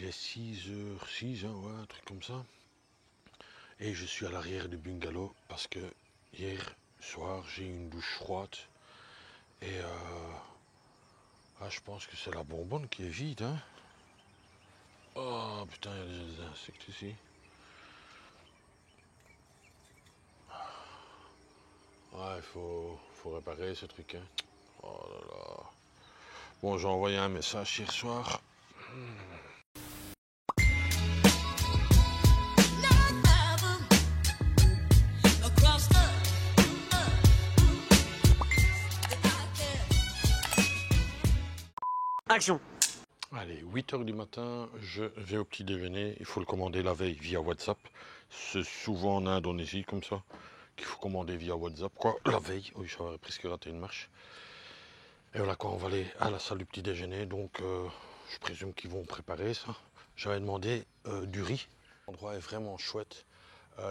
Il est 6h06, hein, ouais, un truc comme ça. Et je suis à l'arrière du bungalow parce que hier soir j'ai eu une douche froide. Et je pense que c'est la bonbonne qui est vide, hein. Oh putain, il y a déjà des insectes ici. Ouais, faut réparer ce truc, hein. Oh là là. Bon, j'ai envoyé un message hier soir. Action. Allez, 8h du matin, je vais au petit déjeuner. Il faut le commander la veille via WhatsApp. C'est souvent en Indonésie comme ça qu'il faut commander via WhatsApp. Quoi, la veille. Oui, j'aurais presque raté une marche. Et voilà quoi, on va aller à la salle du petit déjeuner. Donc, je présume qu'ils vont préparer ça. J'avais demandé du riz. L'endroit est vraiment chouette.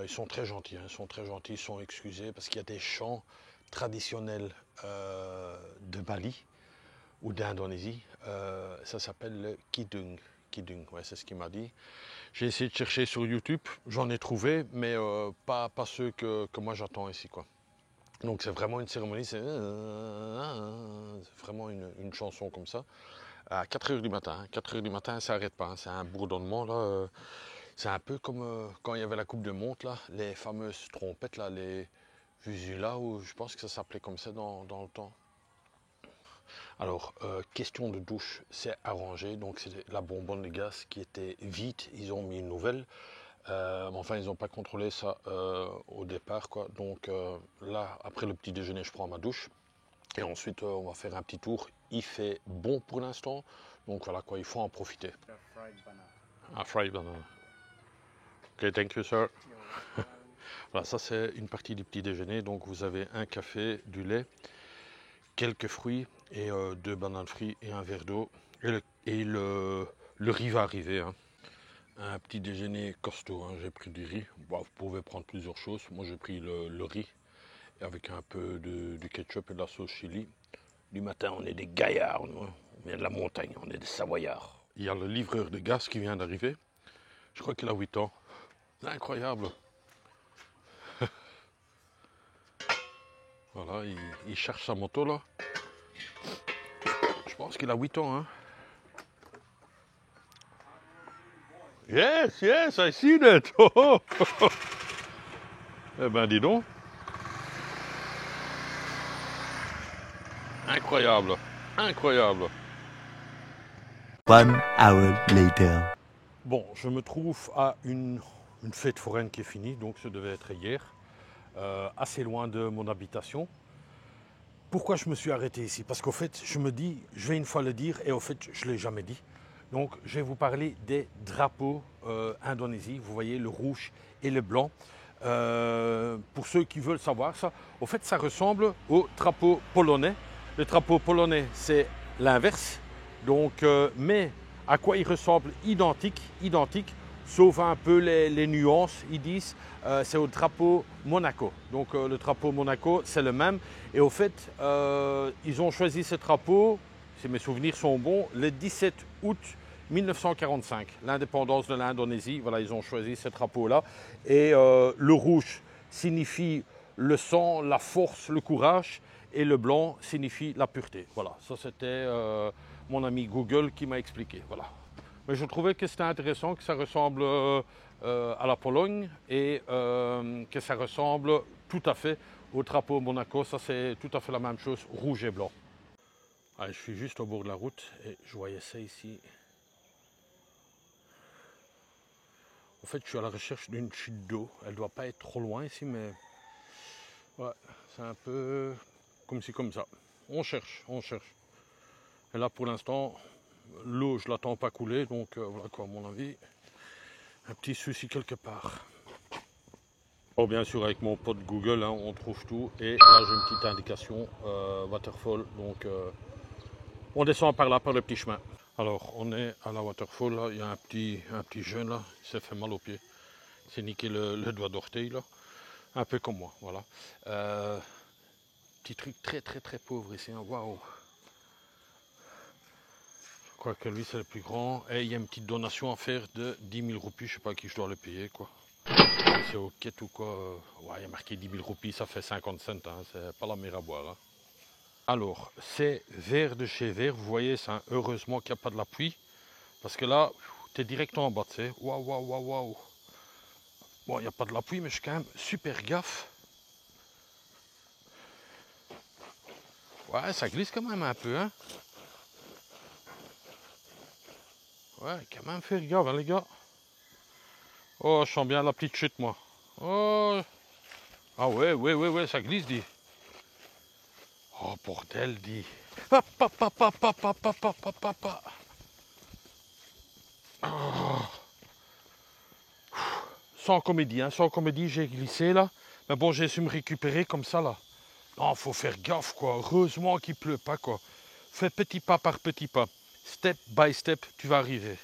Ils sont très gentils, hein. Ils sont très gentils, ils sont excusés parce qu'il y a des chants traditionnels de Bali ou d'Indonésie. Ça s'appelle le Kidung. Kidung, ouais, c'est ce qu'il m'a dit. J'ai essayé de chercher sur YouTube, j'en ai trouvé, mais pas ceux que moi j'attends ici, quoi. Donc c'est vraiment une cérémonie, c'est vraiment une chanson comme ça. À 4h du matin, hein. 4h du matin, ça n'arrête pas, hein. C'est un bourdonnement là. C'est un peu comme quand il y avait la Coupe de Monde, là, les fameuses trompettes, là, les vuvulas, ou je pense que ça s'appelait comme ça dans le temps. Alors, question de douche, c'est arrangé. Donc, c'est la bonbonne de gaz qui était vide. Ils ont mis une nouvelle. Mais enfin, ils n'ont pas contrôlé ça au départ, quoi. Donc, là, après le petit déjeuner, je prends ma douche. Et ensuite, on va faire un petit tour. Il fait bon pour l'instant. Donc, voilà, quoi, il faut en profiter. Ah, fried banana. Ok, thank you, sir. Voilà, ça, c'est une partie du petit déjeuner. Donc, vous avez un café, du lait, quelques fruits et 2 bananes frites et un verre d'eau. Et le riz va arriver, hein. Un petit déjeuner costaud, hein. J'ai pris du riz. Bon, vous pouvez prendre plusieurs choses. Moi j'ai pris le riz avec un peu de ketchup et de la sauce chili. Du matin on est des gaillards, nous, hein. On vient de la montagne, on est des savoyards. Il y a le livreur de gaz qui vient d'arriver. Je crois qu'il a 8 ans. C'est incroyable. Voilà, il cherche sa moto là. Je pense qu'il a 8 ans, hein. Yes, yes, I see that. Oh, oh. Eh ben, dis donc. Incroyable, incroyable. 1 hour later. Bon, je me trouve à une fête foraine qui est finie, donc ça devait être hier, assez loin de mon habitation. Pourquoi je me suis arrêté ici? Parce qu'au fait, je me dis, je vais une fois le dire, et au fait, je ne l'ai jamais dit. Donc, je vais vous parler des drapeaux Indonésie. Vous voyez, le rouge et le blanc. Pour ceux qui veulent savoir ça, au fait, ça ressemble au drapeau polonais. Le drapeau polonais, c'est l'inverse. Donc, mais à quoi il ressemble? Identique, sauf un peu les nuances. Ils disent c'est au drapeau Monaco. Donc le drapeau Monaco, c'est le même. Et au fait, ils ont choisi ce drapeau, si mes souvenirs sont bons, le 17 août 1945, l'indépendance de l'Indonésie. Voilà, ils ont choisi ce drapeau-là. Et le rouge signifie le sang, la force, le courage. Et le blanc signifie la pureté. Voilà, ça c'était mon ami Google qui m'a expliqué. Voilà. Mais je trouvais que c'était intéressant, que ça ressemble à la Pologne et que ça ressemble tout à fait au drapeau Monaco. Ça c'est tout à fait la même chose, rouge et blanc. Allez, je suis juste au bord de la route et je voyais ça ici. En fait, je suis à la recherche d'une chute d'eau. Elle ne doit pas être trop loin ici, mais ouais, c'est un peu comme ci, comme ça. On cherche, on cherche. Et là, pour l'instant, l'eau, je ne l'attends pas couler, donc voilà quoi, à mon avis, un petit souci quelque part. Bon, bien sûr, avec mon pote Google, hein, on trouve tout. Et là, j'ai une petite indication, waterfall, donc on descend par là, par le petit chemin. Alors, on est à la waterfall, là. Il y a un petit jeune, là, il s'est fait mal au pied. Il s'est niqué le doigt d'orteil, là. Un peu comme moi, voilà. Petit truc très pauvre ici, hein. Waouh. Je crois que lui c'est le plus grand. Et il y a une petite donation à faire de 10 000 roupies. Je sais pas à qui je dois le payer quoi. C'est au quête ou quoi. Ouais, il y a marqué 10 000 roupies, ça fait 50 cents. Hein. C'est pas la mer à boire. Hein. Alors, c'est verre de chez verre. Vous voyez, c'est heureusement qu'il n'y a pas de la pluie. Parce que là, tu es direct en bas. Tu sais. Waouh, waouh, waouh, waouh. Bon, il n'y a pas de la pluie, mais je suis quand même super gaffe. Ouais, ça glisse quand même un peu. Hein. Ouais, quand même faire gaffe, hein, les gars. Oh, je sens bien la petite chute, moi. Oh. Ah ouais, ouais, ouais, ouais, ça glisse, dit. Oh, bordel, dit. Hop, hop, hop, hop, hop, hop, hop, hop, hop, hop. Oh. Sans comédie, hein, sans comédie, j'ai glissé, là. Mais bon, j'ai su me récupérer comme ça, là. Non, faut faire gaffe, quoi. Heureusement qu'il pleut pas, quoi. Fais petit pas par petit pas. Step by step, tu vas arriver.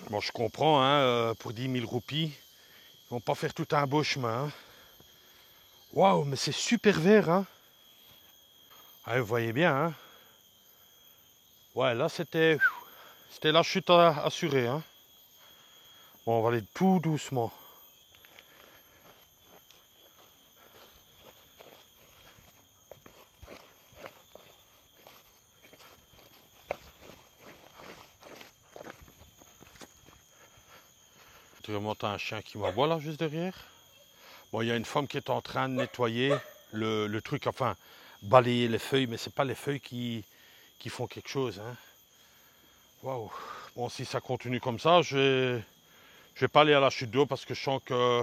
Bon, je comprends, hein, pour 10 000 roupies, ils vont pas faire tout un beau chemin. Hein. Waouh, mais c'est super vert, hein. Ah, vous voyez bien, hein. Ouais, là, c'était la chute assurée, hein. Bon, on va aller tout doucement. Tu remontes un chien qui m'aboie là, juste derrière. Bon, il y a une femme qui est en train de nettoyer le truc, enfin, balayer les feuilles, mais c'est pas les feuilles qui font quelque chose, hein. Waouh. Bon, si ça continue comme ça, je vais pas aller à la chute d'eau parce que je sens que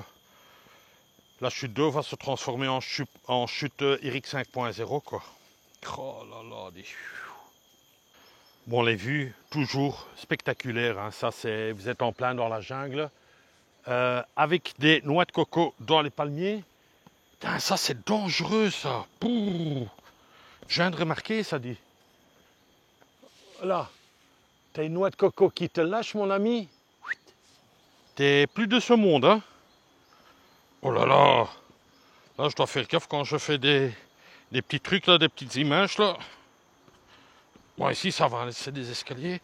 la chute d'eau va se transformer en chute Eric 5.0, quoi. Oh là là, Bon, les vues, toujours spectaculaires, hein. Ça, vous êtes en plein dans la jungle. Avec des noix de coco dans les palmiers. Putain, ça c'est dangereux ça. Pouh. Je viens de remarquer ça dit. Là, t'as une noix de coco qui te lâche mon ami. T'es plus de ce monde hein. Oh là là. Là je dois faire gaffe quand je fais des petits trucs là, des petites images là. Bon ici ça va, c'est des escaliers.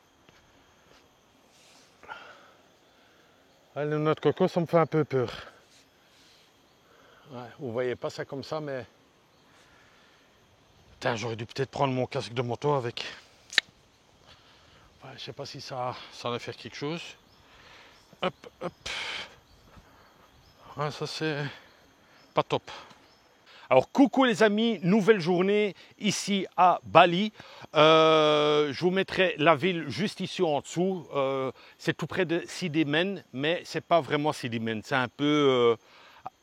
Ah, les noix de coco ça me fait un peu peur. Ouais, vous voyez pas ça comme ça, mais putain, j'aurais dû peut-être prendre mon casque de moto avec. Ouais, je sais pas si ça allait faire quelque chose. Hop, hop. Ouais, ça c'est pas top. Alors coucou les amis, nouvelle journée ici à Bali. Je vous mettrai la ville juste ici en dessous. C'est tout près de Sidimen, mais c'est pas vraiment Sidimen. C'est un peu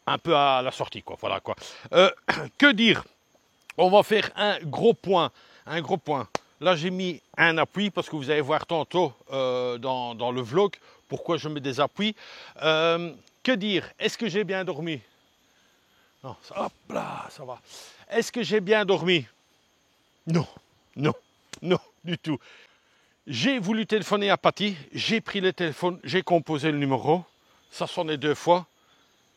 à la sortie, quoi. Voilà quoi. Que dire? On va faire un gros point. Là, j'ai mis un appui parce que vous allez voir tantôt dans le vlog pourquoi je mets des appuis. Que dire? Est-ce que j'ai bien dormi? Non, hop là, ça va. Est-ce que j'ai bien dormi? Non, non, non, du tout. J'ai voulu téléphoner à Patty, j'ai pris le téléphone, j'ai composé le numéro. Ça sonnait 2 fois.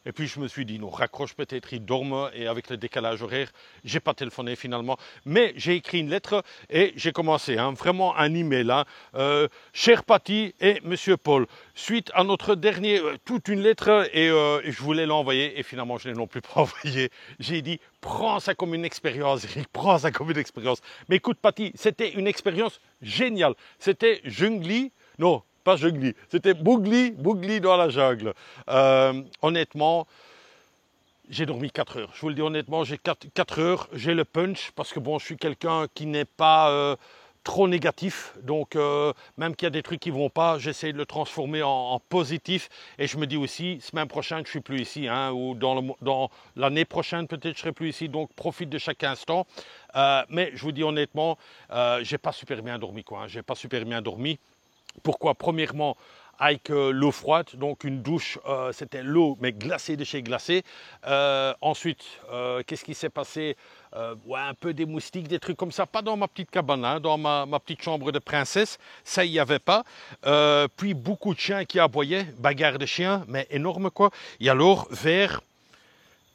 Et puis je me suis dit, non, raccroche peut-être, il dorme et avec le décalage horaire, j'ai pas téléphoné finalement. Mais j'ai écrit une lettre et j'ai commencé, hein, vraiment un email. Hein, cher Patty et Monsieur Paul, suite à notre dernier, toute une lettre et je voulais l'envoyer et finalement je ne l'ai non plus pas envoyé. J'ai dit, prends ça comme une expérience, Eric, prends ça comme une expérience. Mais écoute Patty, c'était une expérience géniale. C'était jungli, non, pas jungli, c'était bougli dans la jungle. Honnêtement, j'ai dormi 4 heures. Je vous le dis honnêtement, j'ai 4 heures, j'ai le punch parce que bon, je suis quelqu'un qui n'est pas trop négatif. Donc même qu'il y a des trucs qui ne vont pas, j'essaie de le transformer en positif. Et je me dis aussi, semaine prochaine, je ne suis plus ici. Hein, ou dans l'année prochaine, peut-être je serai plus ici. Donc profite de chaque instant. Mais je vous dis honnêtement, j'ai pas super bien dormi, quoi. Hein, j'ai pas super bien dormi. Pourquoi? Premièrement, avec l'eau froide, donc une douche, c'était l'eau, mais glacée de chez glacé. Ensuite, qu'est-ce qui s'est passé? Ouais, un peu des moustiques, des trucs comme ça, pas dans ma petite cabane, hein, dans ma petite chambre de princesse, ça il n'y avait pas. Puis beaucoup de chiens qui aboyaient, bagarre de chiens, mais énorme quoi. Et alors, vers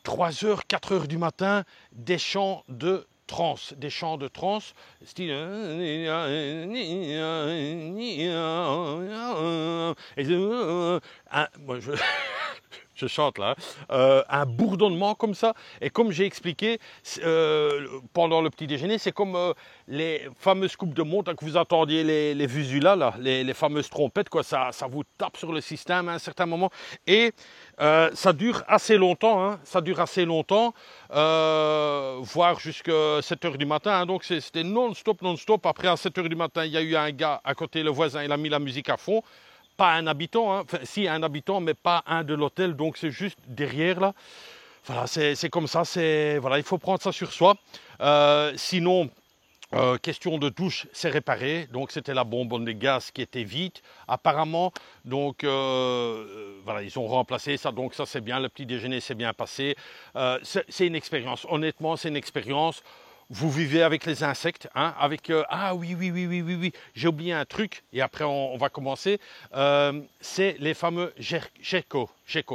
3h, 4h du matin, des chants de trance, des chants de trance, style... Moi, je chante là, un bourdonnement comme ça. Et comme j'ai expliqué pendant le petit déjeuner, c'est comme les fameuses coupes de montre que vous attendiez, les vusulas, là, les fameuses trompettes, quoi. Ça vous tape sur le système à un certain moment. Et ça dure assez longtemps, hein. Ça dure assez longtemps, voire jusqu'à 7 h du matin. Hein. Donc c'était non-stop, non-stop. Après, à 7 h du matin, il y a eu un gars à côté, le voisin, il a mis la musique à fond. Pas un habitant, hein. Enfin, si un habitant, mais pas un de l'hôtel, donc c'est juste derrière là. Voilà, c'est comme ça, voilà, il faut prendre ça sur soi. Sinon, question de douche, c'est réparé. Donc c'était la bonbonne de gaz qui était vide, apparemment. Donc voilà, ils ont remplacé ça, donc ça c'est bien. Le petit déjeuner s'est bien passé. C'est une expérience, honnêtement, c'est une expérience. Vous vivez avec les insectes, hein, avec... ah oui, j'ai oublié un truc, et après on va commencer. C'est les fameux geckos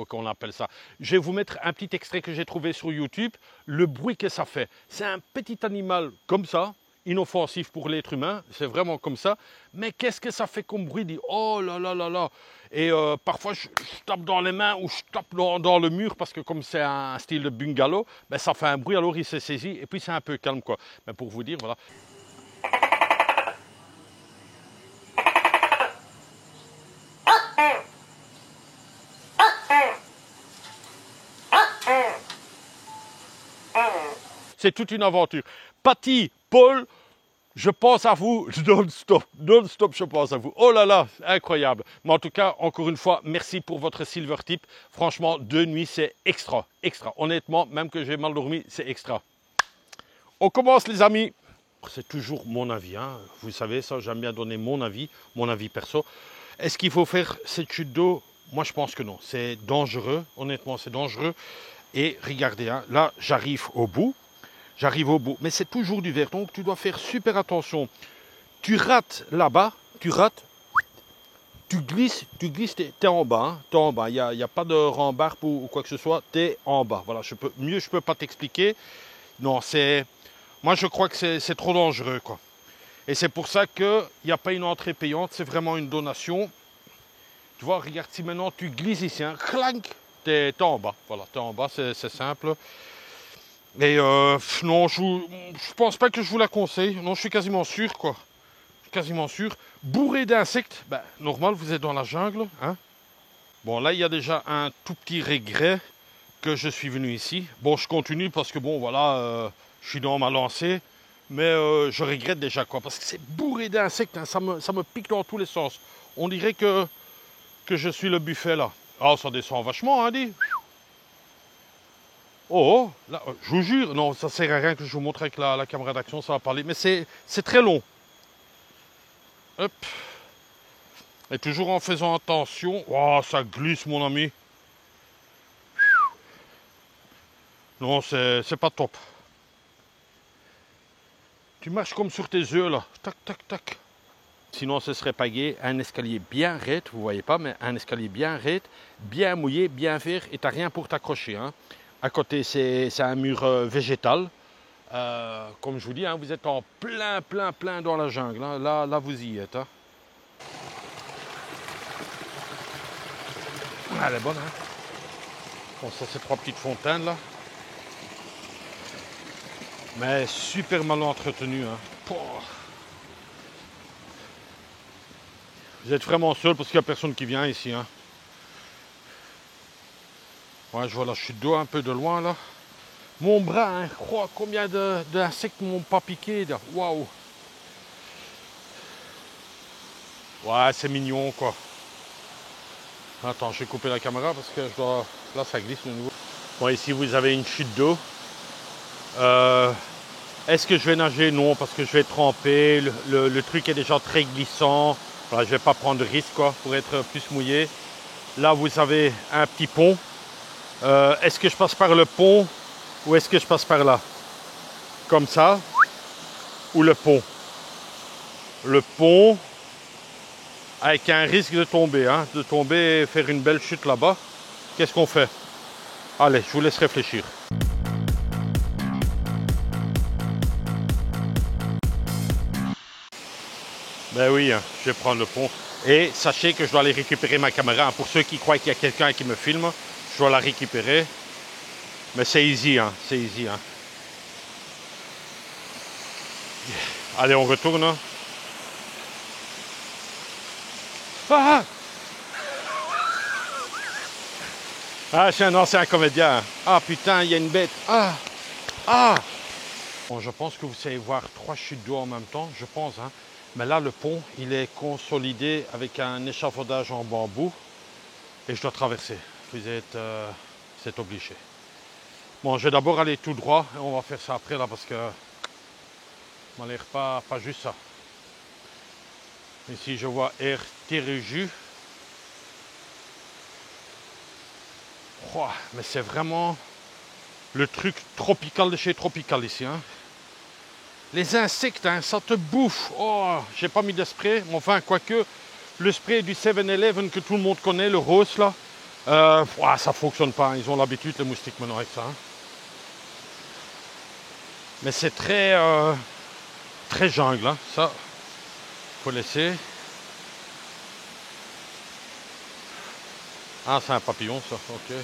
qu'on appelle ça. Je vais vous mettre un petit extrait que j'ai trouvé sur YouTube, le bruit que ça fait. C'est un petit animal comme ça, inoffensif pour l'être humain, c'est vraiment comme ça. Mais qu'est-ce que ça fait comme bruit? Dit, oh là là là là. Et parfois, je tape dans les mains ou je tape dans le mur parce que comme c'est un style de bungalow, ben, ça fait un bruit, alors il s'est saisi et puis c'est un peu calme, quoi. Mais pour vous dire, voilà. C'est toute une aventure. Patty, Paul, je pense à vous non-stop, je pense à vous. Oh là là, incroyable. Mais en tout cas, encore une fois, merci pour votre silver tip. Franchement, 2 nuits, c'est extra. Honnêtement, même que j'ai mal dormi, c'est extra. On commence les amis. C'est toujours mon avis, hein. Vous savez ça, j'aime bien donner mon avis perso. Est-ce qu'il faut faire cette chute d'eau? Moi, je pense que non. C'est dangereux, honnêtement, c'est dangereux. Et regardez, hein, là, j'arrive au bout. Mais c'est toujours du verre, donc tu dois faire super attention. Tu rates là-bas, tu glisses, t'es en bas, il n'y a pas de rambarde ou quoi que ce soit, t'es en bas. Voilà, je peux pas t'expliquer. Non, moi je crois que c'est trop dangereux, quoi. Et c'est pour ça qu'il n'y a pas une entrée payante, c'est vraiment une donation. Tu vois, regarde, si maintenant tu glisses ici, hein, clank, t'es en bas. Voilà, t'es en bas, c'est simple. Et non, je pense pas que je vous la conseille. Non, je suis quasiment sûr, quoi. Quasiment sûr. Bourré d'insectes, ben, normal, vous êtes dans la jungle, hein. Bon, là, il y a déjà un tout petit regret que je suis venu ici. Bon, je continue parce que, bon, voilà, je suis dans ma lancée. Mais je regrette déjà, quoi. Parce que c'est bourré d'insectes, hein, ça me pique dans tous les sens. On dirait que je suis le buffet, là. Ah, ça descend vachement, hein, dit. Oh, là, je vous jure, non, ça sert à rien que je vous montre avec la caméra d'action, ça va parler, mais c'est très long. Hop. Et toujours en faisant attention. Oh, ça glisse, mon ami. Non, c'est pas top. Tu marches comme sur tes œufs, là. Tac, tac, tac. Sinon, ce serait payé un escalier bien raide, vous voyez pas, mais un escalier bien raide, bien mouillé, bien vert, et t'as rien pour t'accrocher, hein. À côté, c'est un mur végétal. Comme je vous dis, hein, vous êtes en plein dans la jungle. Hein. Là, vous y êtes. Hein. Elle est bonne. Hein. Bon, ça, c'est 3 petites fontaines, là. Mais super mal entretenues. Hein. Vous êtes vraiment seul parce qu'il n'y a personne qui vient ici. Hein. Ouais, je vois la chute d'eau un peu de loin là. Mon bras, hein, oh, combien d'insectes m'ont pas piqué. Waouh. Ouais, c'est mignon quoi. Attends, je vais couper la caméra parce que là ça glisse de nouveau. Bon, ici vous avez une chute d'eau. Est-ce que je vais nager? Non, parce que je vais tremper. Le truc est déjà très glissant. Voilà, je vais pas prendre de risque quoi, pour être plus mouillé. Là, vous avez un petit pont. Est-ce que je passe par le pont ou est-ce que je passe par là? Comme ça. Ou le pont? Le pont avec un risque de tomber. Hein, de tomber et faire une belle chute là-bas. Qu'est-ce qu'on fait? Allez, je vous laisse réfléchir. Ben oui, hein, je vais prendre le pont. Et sachez que je dois aller récupérer ma caméra. Pour ceux qui croient qu'il y a quelqu'un qui me filme, je dois la récupérer. Mais c'est easy, hein, c'est easy. Hein. Allez, on retourne. Ah, non, c'est un comédien. Ah putain, il y a une bête. Ah. Bon, je pense que vous savez voir 3 chutes d'eau en même temps, je pense. Hein. Mais là, le pont, il est consolidé avec un échafaudage en bambou. Et je dois traverser. Vous êtes obligé. Bon, je vais d'abord aller tout droit. Et on va faire ça après, là, parce que ça m'a l'air pas juste ça. Ici, je vois Air Téréju. Oh, mais c'est vraiment le truc tropical de chez Tropical ici. Hein. Les insectes, hein, ça te bouffe. Oh, j'ai pas mis de spray. Enfin, quoique, le spray du 7-Eleven que tout le monde connaît, le rose là, ça fonctionne pas. Ils ont l'habitude, les moustiques, maintenant avec ça. Hein. Mais c'est très, très jungle. Hein. Ça, faut laisser. Ah, c'est un papillon, ça. Ok.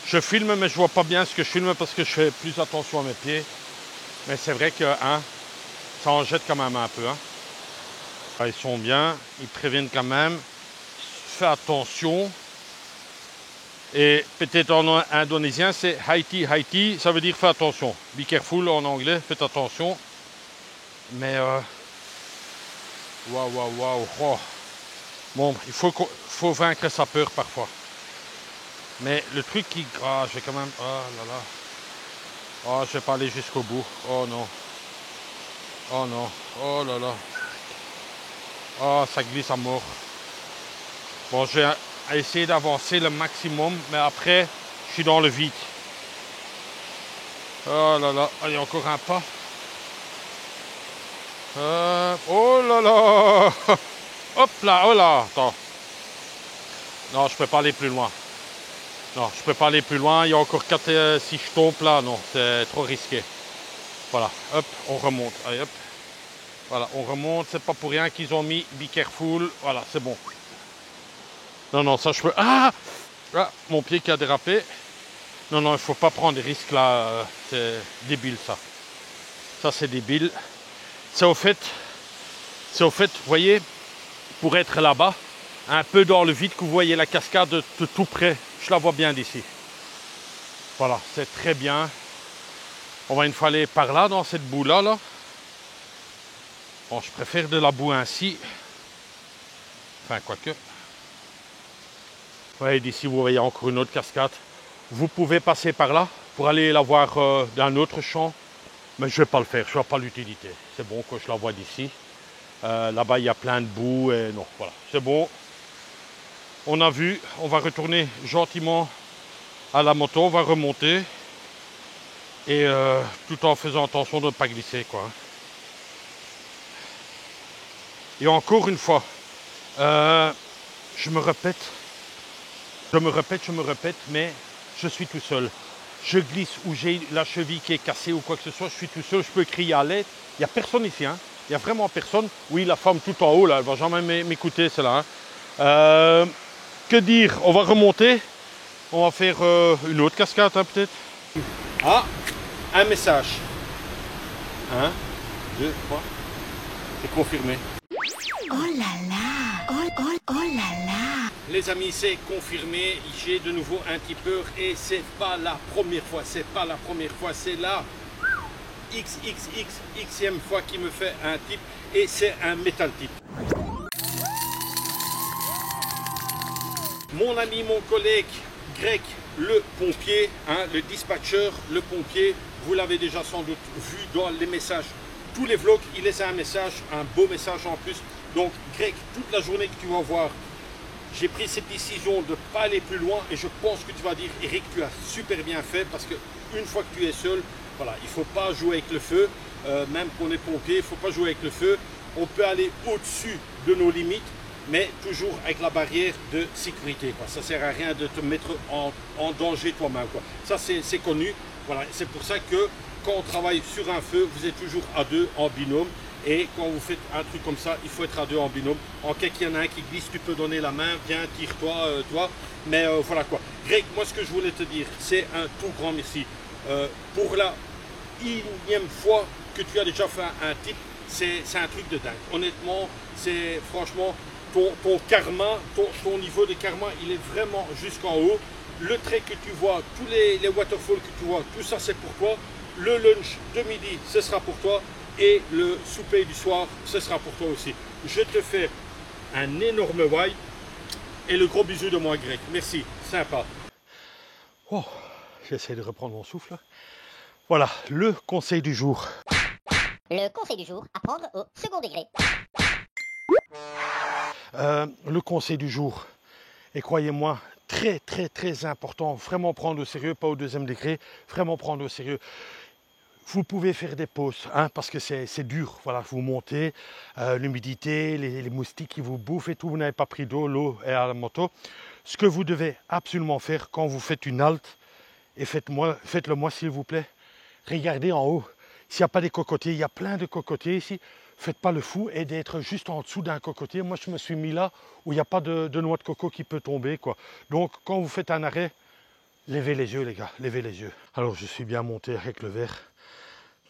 Je filme, mais je vois pas bien ce que je filme parce que je fais plus attention à mes pieds. Mais c'est vrai que hein, ça en jette quand même un peu. Hein. Ils sont bien, ils préviennent quand même. Fais attention. Et peut-être en indonésien, c'est Haiti, Haiti, ça veut dire fais attention. Be careful en anglais, faites attention. Mais waouh. Oh. Bon, il faut vaincre sa peur parfois. Mais le truc qui... Ah, je vais quand même... Oh là là. Oh, je vais pas aller jusqu'au bout. Oh non. Oh non. Oh là là. Oh, ça glisse à mort. Bon, je vais essayer d'avancer le maximum. Mais après, je suis dans le vide. Oh là là. Allez, encore un pas. Oh là là. Hop là. Oh là. Attends. Non, je peux pas aller plus loin. Non, je ne peux pas aller plus loin. Il y a encore 4, si je tombe là, non, c'est trop risqué. Voilà, hop, on remonte. Allez, hop. Voilà, on remonte. C'est pas pour rien qu'ils ont mis Be Careful. Voilà, c'est bon. Non, ça je peux... Ah, mon pied qui a dérapé. Non, il ne faut pas prendre des risques là. C'est débile ça. Ça, c'est débile. C'est au fait, vous voyez, pour être là-bas, un peu dans le vide, que vous voyez la cascade de tout près. Je la vois bien d'ici. Voilà, c'est très bien. On va une fois aller par là, dans cette boue-là. Là. Bon, je préfère de la boue ainsi. Enfin, quoique. Ouais, d'ici, vous voyez encore une autre cascade. Vous pouvez passer par là pour aller la voir d'un autre champ. Mais je ne vais pas le faire, je ne vois pas l'utilité. C'est bon que je la vois d'ici. Là-bas, il y a plein de boue. Et non, voilà, c'est bon. On a vu, on va retourner gentiment à la moto, on va remonter. Et tout en faisant attention de ne pas glisser, quoi. Et encore une fois, je me répète, mais je suis tout seul. Je glisse ou j'ai la cheville qui est cassée ou quoi que ce soit, je suis tout seul, je peux crier à l'aide. Il n'y a personne ici, hein. Il n'y a vraiment personne. Oui, la femme tout en haut, là, elle ne va jamais m'écouter, celle-là. Hein. Que dire? On va remonter. On va faire une autre cascade, hein, peut-être. Ah, un message. 1, 2, 3. C'est confirmé. Oh là là. Oh là là. Les amis, c'est confirmé. J'ai de nouveau un petit peur et c'est pas la première fois. C'est pas la première fois. C'est la xème fois qu'il me fait un type et c'est un métal type. Mon ami, mon collègue Greg, le pompier, hein, le dispatcher, le pompier, vous l'avez déjà sans doute vu dans les messages. Tous les vlogs, il laisse un message, un beau message en plus. Donc Greg, toute la journée que tu vas voir, j'ai pris cette décision de ne pas aller plus loin et je pense que tu vas dire, Eric, tu as super bien fait parce que une fois que tu es seul, voilà, il ne faut pas jouer avec le feu, même qu'on est pompier, il ne faut pas jouer avec le feu. On peut aller au-dessus de nos limites, mais toujours avec la barrière de sécurité, quoi. Ça ne sert à rien de te mettre en danger toi-même, quoi. Ça, c'est connu. Voilà, c'est pour ça que quand on travaille sur un feu, vous êtes toujours à deux en binôme. Et quand vous faites un truc comme ça, il faut être à deux en binôme. En cas qu'il y en a un qui glisse, tu peux donner la main, viens, tire-toi, toi. Mais voilà quoi. Greg, moi ce que je voulais te dire, c'est un tout grand merci. Pour la énième fois que tu as déjà fait un tip, c'est un truc de dingue. Honnêtement, c'est franchement ton karma, ton niveau de karma, il est vraiment jusqu'en haut. Le trait que tu vois, tous les waterfalls que tu vois, tout ça c'est pour toi. Le lunch de midi, ce sera pour toi. Et le souper du soir, ce sera pour toi aussi. Je te fais un énorme why et le gros bisou de moi, Greg. Merci, sympa. Oh, j'essaie de reprendre mon souffle. Voilà, le conseil du jour. Le conseil du jour, apprendre au second degré. Le conseil du jour, et croyez-moi, très très très important, vraiment prendre au sérieux, pas au deuxième degré, vraiment prendre au sérieux. Vous pouvez faire des pauses, hein, parce que c'est dur, voilà, vous montez, l'humidité, les moustiques qui vous bouffent et tout, vous n'avez pas pris d'eau, l'eau est à la moto. Ce que vous devez absolument faire quand vous faites une halte, et faites-le moi s'il vous plaît, regardez en haut, s'il n'y a pas des cocotiers, il y a plein de cocotiers ici, faites pas le fou et d'être juste en dessous d'un cocotier. Moi je me suis mis là où il n'y a pas de noix de coco qui peut tomber, quoi. Donc quand vous faites un arrêt, levez les yeux les gars, levez les yeux. Alors je suis bien monté avec le verre.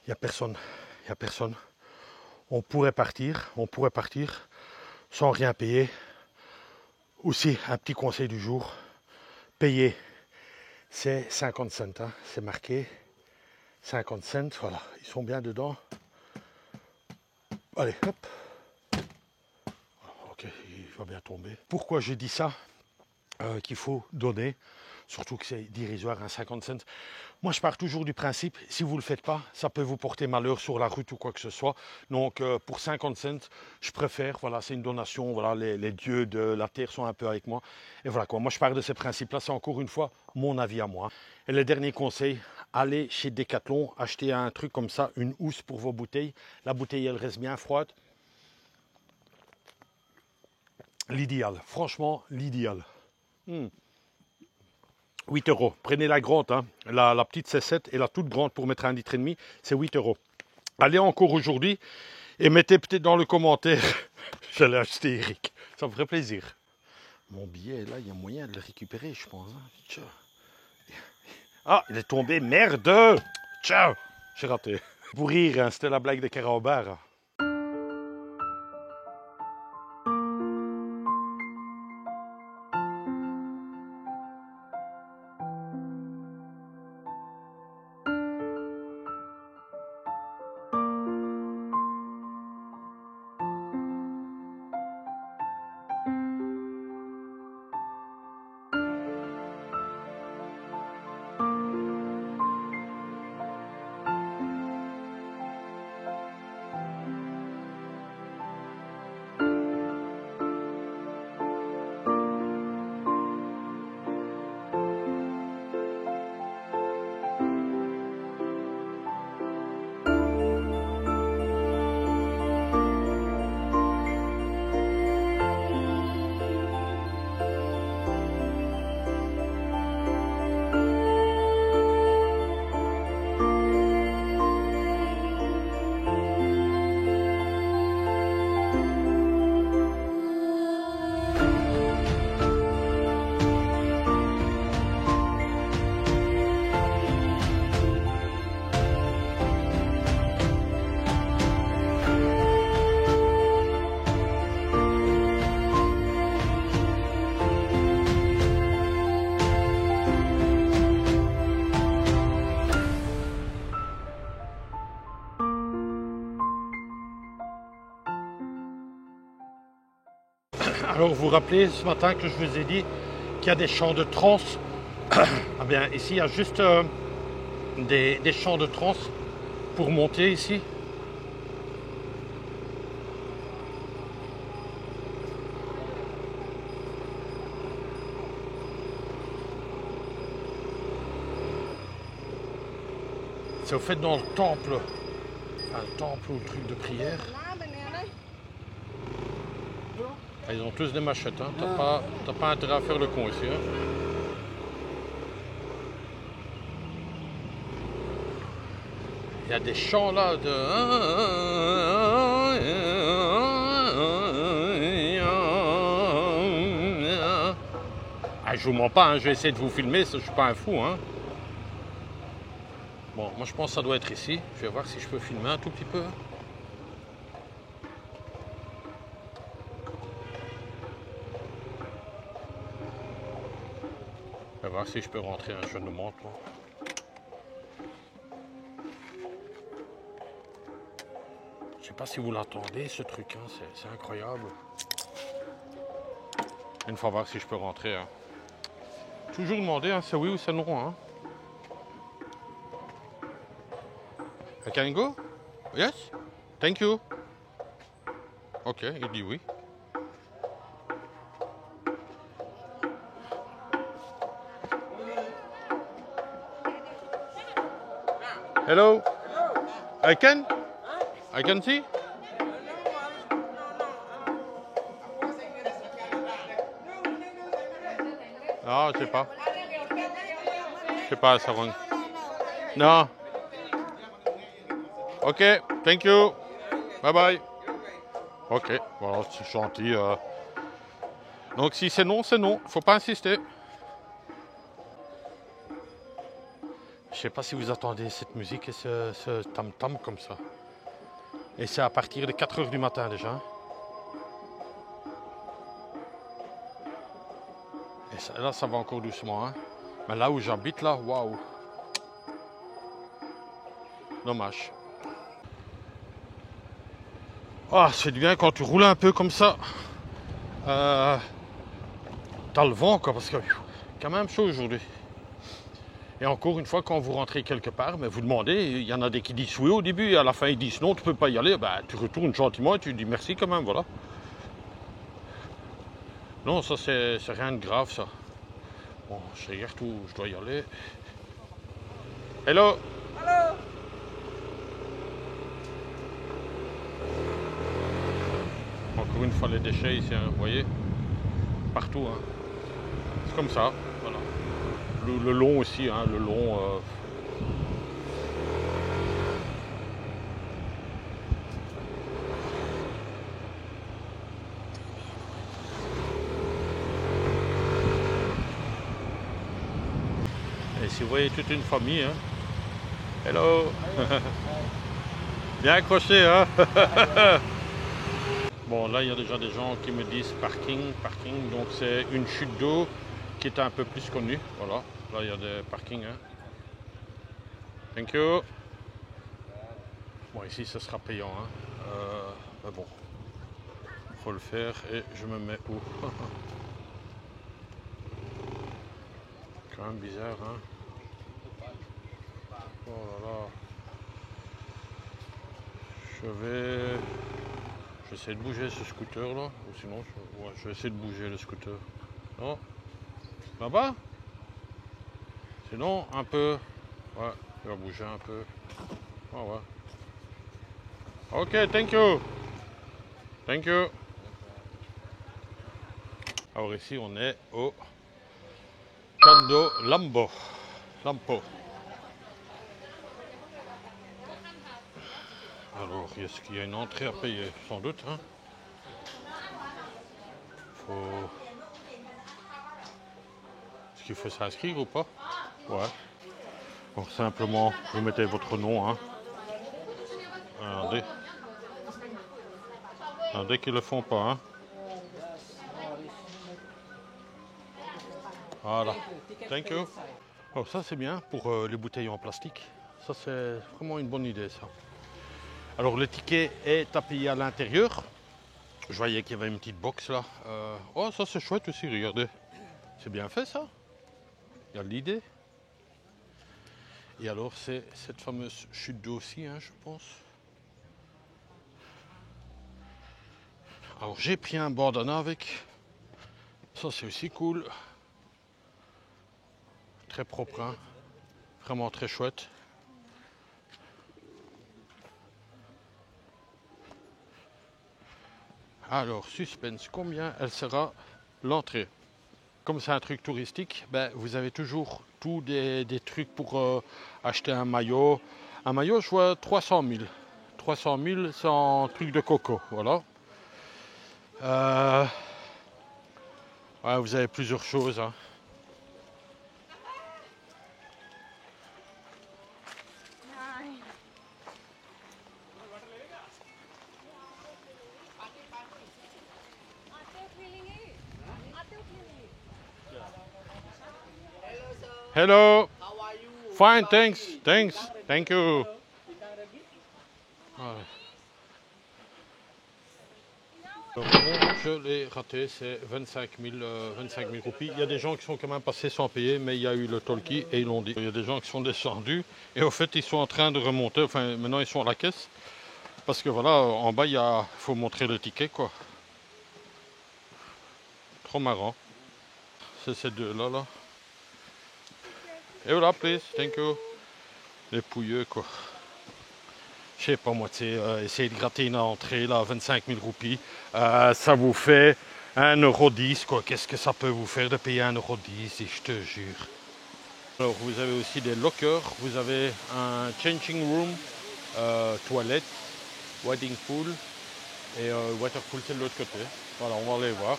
Il n'y a personne, il n'y a personne. On pourrait partir sans rien payer. Aussi, un petit conseil du jour, payer, c'est 50 cents, hein, c'est marqué, 50 cents, voilà, ils sont bien dedans. Allez, hop. Ok, il va bien tomber. Pourquoi je dis ça, qu'il faut donner, surtout que c'est dérisoire, hein, 50 cents. Moi, je pars toujours du principe, si vous ne le faites pas, ça peut vous porter malheur sur la route ou quoi que ce soit. Donc, pour 50 cents, je préfère, voilà, c'est une donation, voilà, les dieux de la terre sont un peu avec moi. Et voilà quoi, moi je pars de ces principes-là, c'est encore une fois mon avis à moi. Et le dernier conseil, allez chez Decathlon, achetez un truc comme ça, une housse pour vos bouteilles. La bouteille, elle reste bien froide. L'idéal, franchement, l'idéal. 8 €. Prenez la grande, hein. La petite c'est 7 et la toute grande pour mettre 1,5 litre, c'est 8 €. Allez encore aujourd'hui et mettez peut-être dans le commentaire, j'allais acheter Eric, ça me ferait plaisir. Mon billet, là, il y a moyen de le récupérer, je pense. Hein. Ah, il est tombé, merde. Ciao, j'ai raté. Pour rire, hein, c'était la blague de Carambert. Alors vous vous rappelez ce matin que je vous ai dit qu'il y a des champs de transe. Ah bien ici il y a juste des champs de transe pour monter ici. C'est au fait dans le temple, enfin le temple ou le truc de prière. Ah, ils ont tous des machettes, hein. T'as pas intérêt à faire le con ici. Hein. Il y a des chants là de... Ah, je vous mens pas, hein, je vais essayer de vous filmer, je suis pas un fou. Hein. Bon, moi je pense que ça doit être ici. Je vais voir si je peux filmer un tout petit peu. Je vais voir si je peux rentrer, hein, je ne montre pas. Je sais pas si vous l'entendez ce truc, hein, c'est incroyable. Une fois voir si je peux rentrer. Hein. Toujours demander, hein, c'est oui ou c'est non. Hein. I can go? Yes? Thank you. Ok, il dit oui. Hello? I can? I can see? Ah, je sais pas. Je sais pas, ça rend. Non. Ok, thank you. Bye bye. Ok, voilà, c'est gentil. Donc si c'est non, c'est non. Faut pas insister. Je sais pas si vous attendez cette musique et ce tam-tam comme ça. Et c'est à partir de 4 h du matin déjà. Et ça, là, ça va encore doucement. Hein. Mais là où j'habite, là, waouh. Dommage. Ah, c'est bien quand tu roules un peu comme ça. T'as le vent, quoi, parce que quand même chaud aujourd'hui. Et encore une fois, quand vous rentrez quelque part, mais vous demandez, il y en a des qui disent oui au début, et à la fin ils disent non, tu peux pas y aller. Ben, tu retournes gentiment et tu dis merci quand même, voilà. Non, ça c'est rien de grave, ça. Bon, je regarde où je dois y aller. Hello. Hello. Encore une fois les déchets ici, hein, vous voyez. Partout, hein. C'est comme ça, voilà. Le long aussi, hein, le long. Et ici, vous voyez toute une famille. Hein. Hello. Bien accroché, hein. Bon, là, il y a déjà des gens qui me disent parking. Donc, c'est une chute d'eau qui est un peu plus connue. Voilà, là, il y a des parkings. Hein. Thank you. Bon, ici, ce sera payant. Hein. Mais bon, faut le faire. Et je me mets où? Quand même bizarre, hein. Oh là là. J'essaie de bouger ce scooter là, ou sinon je vais essayer de bouger le scooter. Non? Là-bas? Sinon un peu. Ouais, il va bouger un peu. Ah ouais. Ok, thank you. Thank you. Alors ici on est au Cando Lampo. Alors, est-ce qu'il y a une entrée à payer? Sans doute. Hein. Est-ce qu'il faut s'inscrire ou pas? Ouais. Donc simplement, vous mettez votre nom. Hein. Regardez. Regardez qu'ils ne le font pas. Hein. Voilà. Thank you. Oh, ça c'est bien pour les bouteilles en plastique. Ça c'est vraiment une bonne idée ça. Alors le ticket est à payer à l'intérieur. Je voyais qu'il y avait une petite box là. Oh ça c'est chouette aussi, regardez. C'est bien fait ça. Il y a l'idée. Et alors c'est cette fameuse chute d'eau aussi, hein, je pense. Alors j'ai pris un bandana avec. Ça c'est aussi cool. Très propre, hein. Vraiment très chouette. Alors, suspense, combien elle sera l'entrée? Comme c'est un truc touristique, ben, vous avez toujours des trucs pour acheter un maillot, Un maillot, je vois 300 000. 300 000 sans truc de coco, voilà. Ouais, vous avez plusieurs choses, hein. Hello. How are you? Fine, thanks. Thanks. Thank you. Ouais. Donc, bon, je l'ai raté, c'est 25 000 roupies. Il y a des gens qui sont quand même passés sans payer, mais il y a eu le talkie et ils l'ont dit. Il y a des gens qui sont descendus et au fait ils sont en train de remonter. Enfin, maintenant ils sont à la caisse parce que voilà, en bas il faut montrer le ticket quoi. Trop marrant. C'est ces deux-là là. Et voilà, please, thank you. Les pouilleux quoi. Je sais pas moi, tu sais, essayer de gratter une entrée là, 25 000 roupies, ça vous fait 1,10 € quoi. Qu'est-ce que ça peut vous faire de payer 1,10 €, je te jure. Alors vous avez aussi des lockers, vous avez un changing room, toilette, wading pool et water pool c'est de l'autre côté. Voilà, on va aller voir.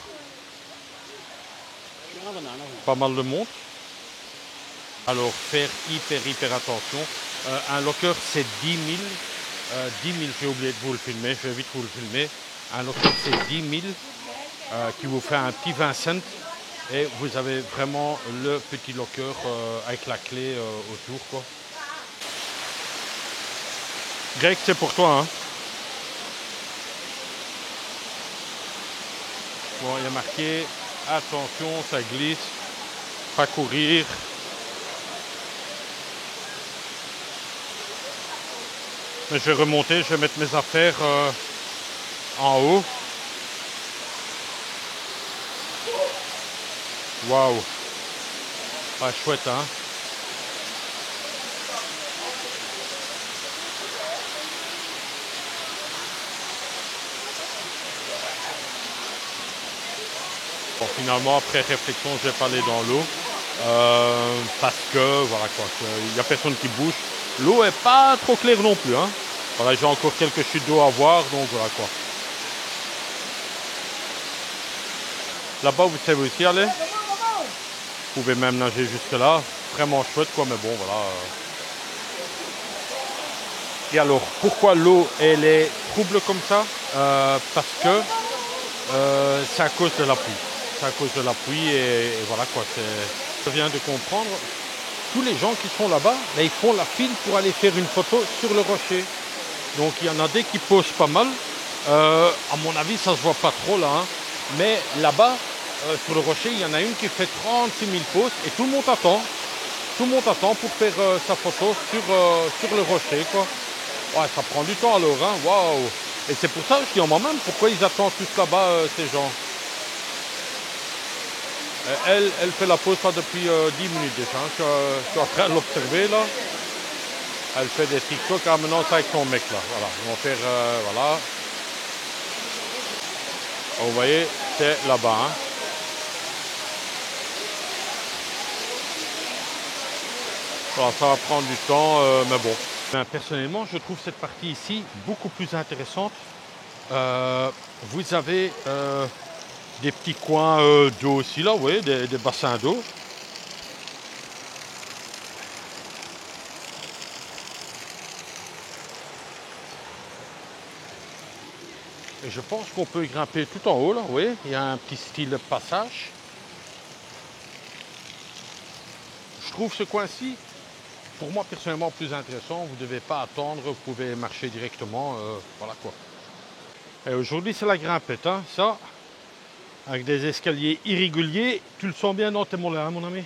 Pas mal de monde. Alors faire hyper attention. Un locker c'est 10 000. 10 000, j'ai oublié de vous le filmer, je vais vite vous le filmer. Un locker c'est 10 000 qui vous fait un petit 20 cents et vous avez vraiment le petit locker avec la clé autour quoi. Greg, c'est pour toi hein. Bon, il y a marqué attention, ça glisse, pas courir. Mais je vais remonter, je vais mettre mes affaires en haut. Waouh! Ah, chouette, hein? Bon, finalement, après réflexion, je vais pas aller dans l'eau. Parce que, voilà quoi, il n'y a personne qui bouge. L'eau est pas trop claire non plus, hein. Voilà, j'ai encore quelques chutes d'eau à voir, donc voilà quoi. Là-bas, vous savez aussi aller. Vous pouvez même nager jusque là. Vraiment chouette quoi, mais bon, voilà. Et alors, pourquoi l'eau, elle est trouble comme ça? Parce que c'est à cause de la pluie. C'est à cause de la pluie et voilà quoi. Je viens de comprendre. Tous les gens qui sont là-bas, là, ils font la file pour aller faire une photo sur le rocher. Donc il y en a des qui posent pas mal. À mon avis, ça se voit pas trop là. Hein. Mais là-bas, sur le rocher, il y en a une qui fait 36 000 poses et tout le monde attend. Tout le monde attend pour faire sa photo sur le rocher, quoi. Ouais, ça prend du temps alors, hein. Waouh! Et c'est pour ça que je dis en moi-même pourquoi ils attendent tous là-bas, ces gens. Elle fait la pause ça depuis 10 minutes déjà. Hein. Je suis en train de l'observer là. Elle fait des TikTok. Ah, maintenant c'est avec son mec là. Voilà. Ils vont faire. Voilà. Vous voyez, c'est là-bas. Hein. Voilà, ça va prendre du temps, mais bon. Ben, personnellement, je trouve cette partie ici beaucoup plus intéressante. Vous avez des petits coins d'eau aussi là, vous voyez, des bassins d'eau. Et je pense qu'on peut grimper tout en haut là, vous voyez, il y a un petit style passage. Je trouve ce coin-ci, pour moi personnellement, plus intéressant. Vous ne devez pas attendre, vous pouvez marcher directement, voilà quoi. Et aujourd'hui c'est la grimpette, hein, ça. Avec des escaliers irréguliers. Tu le sens bien dans tes mollets, hein, mon ami?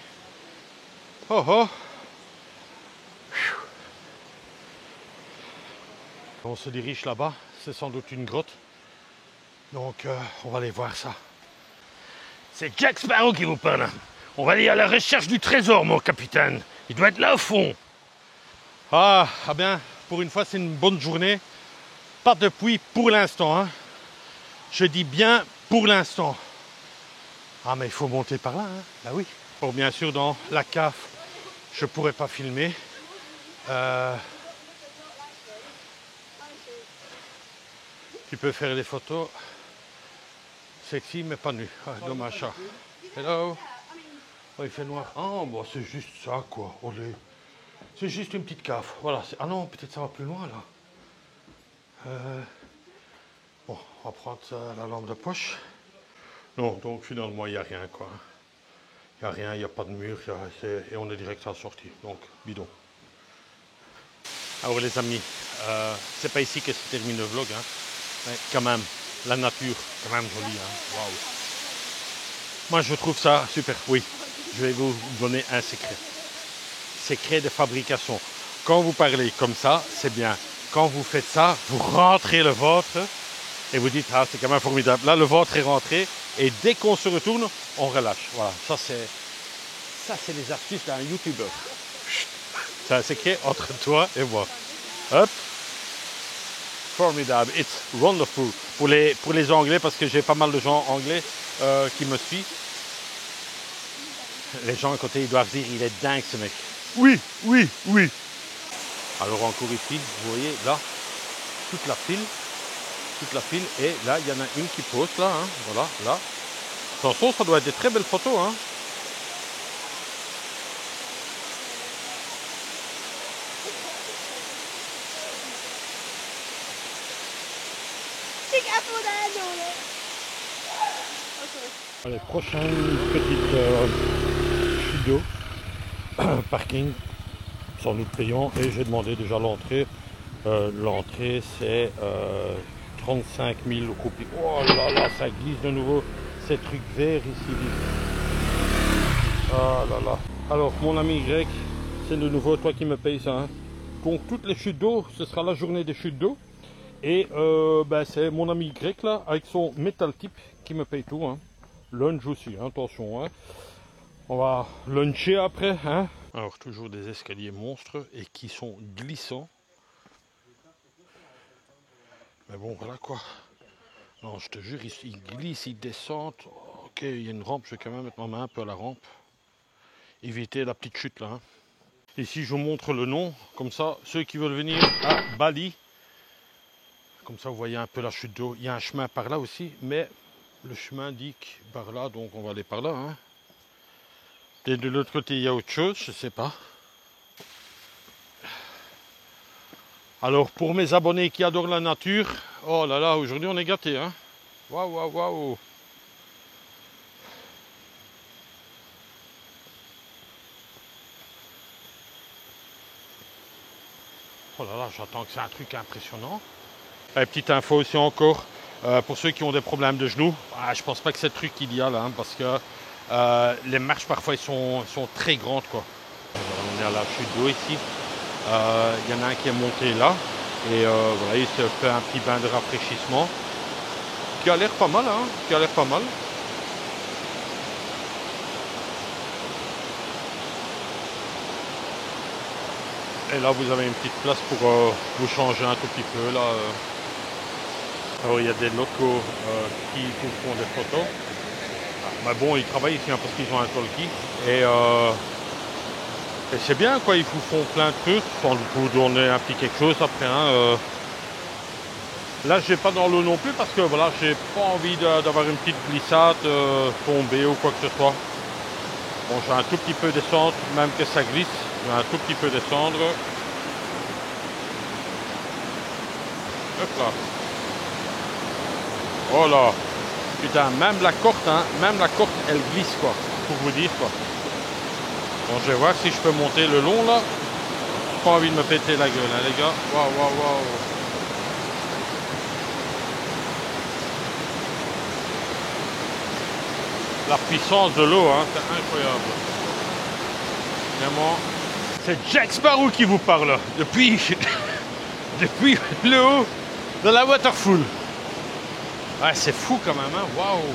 Oh oh! On se dirige là-bas. C'est sans doute une grotte. Donc, on va aller voir ça. C'est Jack Sparrow qui vous parle. On va aller à la recherche du trésor, mon capitaine. Il doit être là au fond. Ah bien, pour une fois, c'est une bonne journée. Pas de pluie pour l'instant. Hein. Je dis bien pour l'instant. Ah, mais il faut monter par là, hein. Bah oui. Bon, bien sûr, dans la cave, je ne pourrais pas filmer. Tu peux faire des photos sexy mais pas nu. Ah, dommage ça. Hello. Oh, il fait noir. Ah, bon, c'est juste ça, quoi. C'est juste une petite cave. Voilà. Ah non, peut-être ça va plus loin, là. Bon, on va prendre la lampe de poche. Non, donc finalement, il n'y a rien, quoi. Il n'y a rien, il n'y a pas de mur. Et on est direct à la sortie. Donc, bidon. Alors, les amis, c'est pas ici que se termine le vlog, hein. Mais quand même, la nature, quand même jolie, hein. Waouh. Moi, je trouve ça super. Oui, je vais vous donner un secret. Secret de fabrication. Quand vous parlez comme ça, c'est bien. Quand vous faites ça, vous rentrez le vôtre et vous dites, ah, c'est quand même formidable. Là, le vôtre est rentré et dès qu'on se retourne, on relâche. Voilà, ça c'est les astuces d'un youtubeur. C'est un secret entre toi et moi. Hop. Formidable, it's wonderful. Pour les Anglais, parce que j'ai pas mal de gens anglais qui me suivent. Les gens à côté, ils doivent dire, il est dingue ce mec. Oui, oui, oui. Alors encore ici, vous voyez là, toute la file, et là, il y en a une qui pose là, hein, voilà, là. Attention, ça doit être des très belles photos, hein. Allez, prochaine petite chute d'eau, parking, sans doute payant, et j'ai demandé déjà l'entrée. L'entrée c'est 35 000 roupies. Oh là là, ça glisse de nouveau, ces trucs verts ici. Ah là là. Alors mon ami grec, c'est de nouveau toi qui me payes ça, hein. Donc toutes les chutes d'eau, ce sera la journée des chutes d'eau. Et c'est mon ami grec là, avec son Metal Tip, qui me paye tout, hein. Lunch aussi, hein, attention, hein. On va luncher après, hein. Alors toujours des escaliers monstres et qui sont glissants. Mais bon, voilà quoi. Non, je te jure, ils glissent, ils descendent. Ok, il y a une rampe, je vais quand même mettre ma main un peu à la rampe. Éviter la petite chute là, hein. Ici, je vous montre le nom. Comme ça, ceux qui veulent venir à Bali, comme ça, vous voyez un peu la chute d'eau. Il y a un chemin par là aussi, mais le chemin indique par là, donc on va aller par là, hein. Et de l'autre côté, il y a autre chose, je ne sais pas. Alors, pour mes abonnés qui adorent la nature, oh là là, aujourd'hui on est gâtés, hein. Waouh, waouh, waouh. Oh là là, j'attends que c'est un truc impressionnant. Et petite info aussi encore, pour ceux qui ont des problèmes de genoux, je pense pas que c'est le truc idéal, hein, parce que les marches parfois ils sont très grandes, quoi. On est à la chute d'eau ici. Il y en a un qui est monté là. Et voilà, il se fait un petit bain de rafraîchissement. Qui a l'air pas mal, hein. Qui a l'air pas mal. Et là vous avez une petite place pour vous changer un tout petit peu là. Alors il y a des locaux qui vous font des photos. Mais bon, ils travaillent ici, hein, parce qu'ils ont un talkie. Et c'est bien, quoi, ils vous font plein de trucs. Sans vous donner un petit quelque chose après, hein. Là je vais pas dans l'eau non plus parce que voilà, j'ai pas envie d'avoir une petite glissade, tomber ou quoi que ce soit. Bon, j'ai un tout petit peu descendre, même que ça glisse, j'ai un tout petit peu descendre. Hop là. Oh là. Putain, même la corde, hein, même la corde, elle glisse, quoi, pour vous dire, quoi. Bon, je vais voir si je peux monter le long, là. J'ai pas envie de me péter la gueule, hein, les gars. Waouh, waouh, waouh. La puissance de l'eau, hein, c'est incroyable. Vraiment. C'est Jack Sparrow qui vous parle, depuis le haut de la waterfall. Ouais, c'est fou quand même, hein, waouh.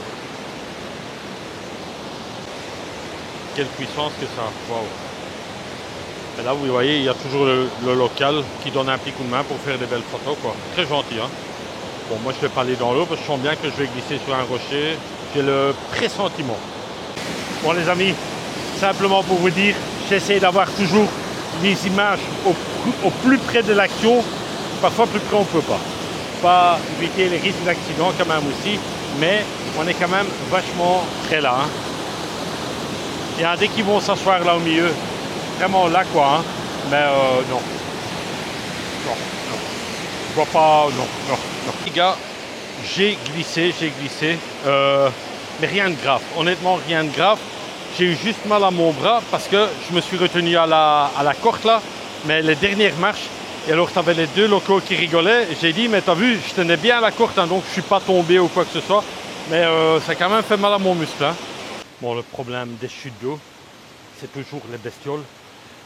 Quelle puissance que ça, waouh. Et là, vous voyez, il y a toujours le local qui donne un petit coup de main pour faire des belles photos, quoi. Très gentil, hein. Bon, moi, je ne vais pas aller dans l'eau parce que je sens bien que je vais glisser sur un rocher. J'ai le pressentiment. Bon, les amis, simplement pour vous dire, j'essaie d'avoir toujours des images au plus près de l'action. Parfois, plus près, on ne peut pas. pas éviter les risques d'accident quand même aussi, mais on est quand même vachement près là. Hein. Il y a dès qu'ils vont s'asseoir là au milieu, vraiment là quoi, hein. Mais non. Non, non. Je vois pas, non, non, non. Les gars, j'ai glissé, mais rien de grave. Honnêtement, rien de grave. J'ai eu juste mal à mon bras parce que je me suis retenu à la corde là, mais les dernières marches. Et alors, tu avais les deux locaux qui rigolaient. J'ai dit, mais t'as vu, je tenais bien à la corde, hein, donc je suis pas tombé ou quoi que ce soit. Mais ça a quand même fait mal à mon muscle. Hein. Bon, le problème des chutes d'eau, c'est toujours les bestioles.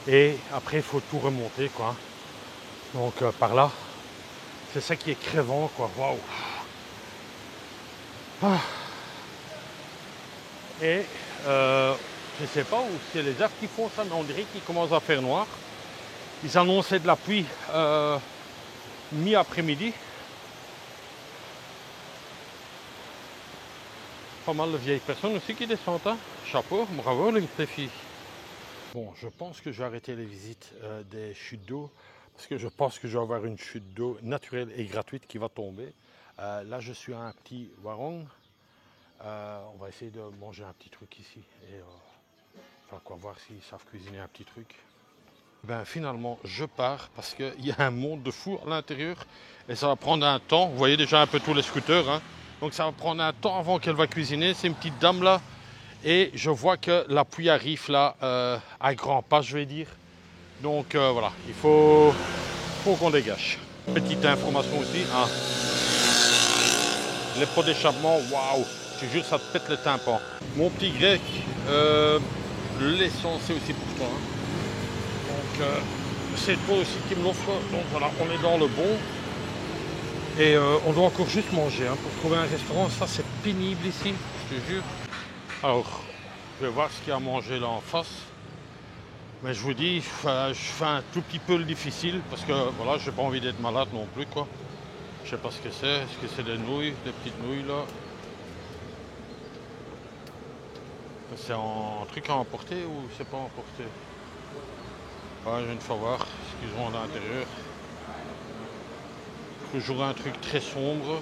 Et après, il faut tout remonter, quoi. Donc, par là, c'est ça qui est crevant, quoi. Waouh. Ah. Et je sais pas où c'est les arbres qui font ça, mais on dirait qu'ils commencent à faire noir. Ils annonçaient de la pluie mi-après-midi. Pas mal de vieilles personnes aussi qui descendent. Hein. Chapeau, bravo les filles. Bon, je pense que je vais arrêter les visites des chutes d'eau parce que je pense que je vais avoir une chute d'eau naturelle et gratuite qui va tomber. Là, je suis à un petit warong. On va essayer de manger un petit truc ici et enfin, quoi, voir s'ils savent cuisiner un petit truc. Ben, finalement, je pars parce qu'il y a un monde de fou à l'intérieur et ça va prendre un temps. Vous voyez déjà un peu tous les scooters. Hein. Donc ça va prendre un temps avant qu'elle va cuisiner. C'est une petite dame là. Et je vois que la pluie arrive là à grands pas, je vais dire. Donc voilà, il faut qu'on dégage. Petite information aussi. Hein. Les pots d'échappement, waouh, je te jure, ça te pète le tympan. Mon petit grec, l'essence c'est aussi pour toi. Hein. Donc c'est toi aussi qui me l'offre. Donc voilà, on est dans le bon. Et on doit encore juste manger. Hein. Pour trouver un restaurant, ça c'est pénible ici, je te jure. Alors, je vais voir ce qu'il y a à manger là en face. Mais je vous dis, je fais un tout petit peu le difficile parce que voilà, j'ai pas envie d'être malade non plus quoi. Je sais pas ce que c'est. Est-ce que c'est des nouilles, des petites nouilles là? C'est un truc à emporter ou c'est pas emporté? Ouais, je viens de savoir ce qu'ils ont à l'intérieur. Toujours un truc très sombre.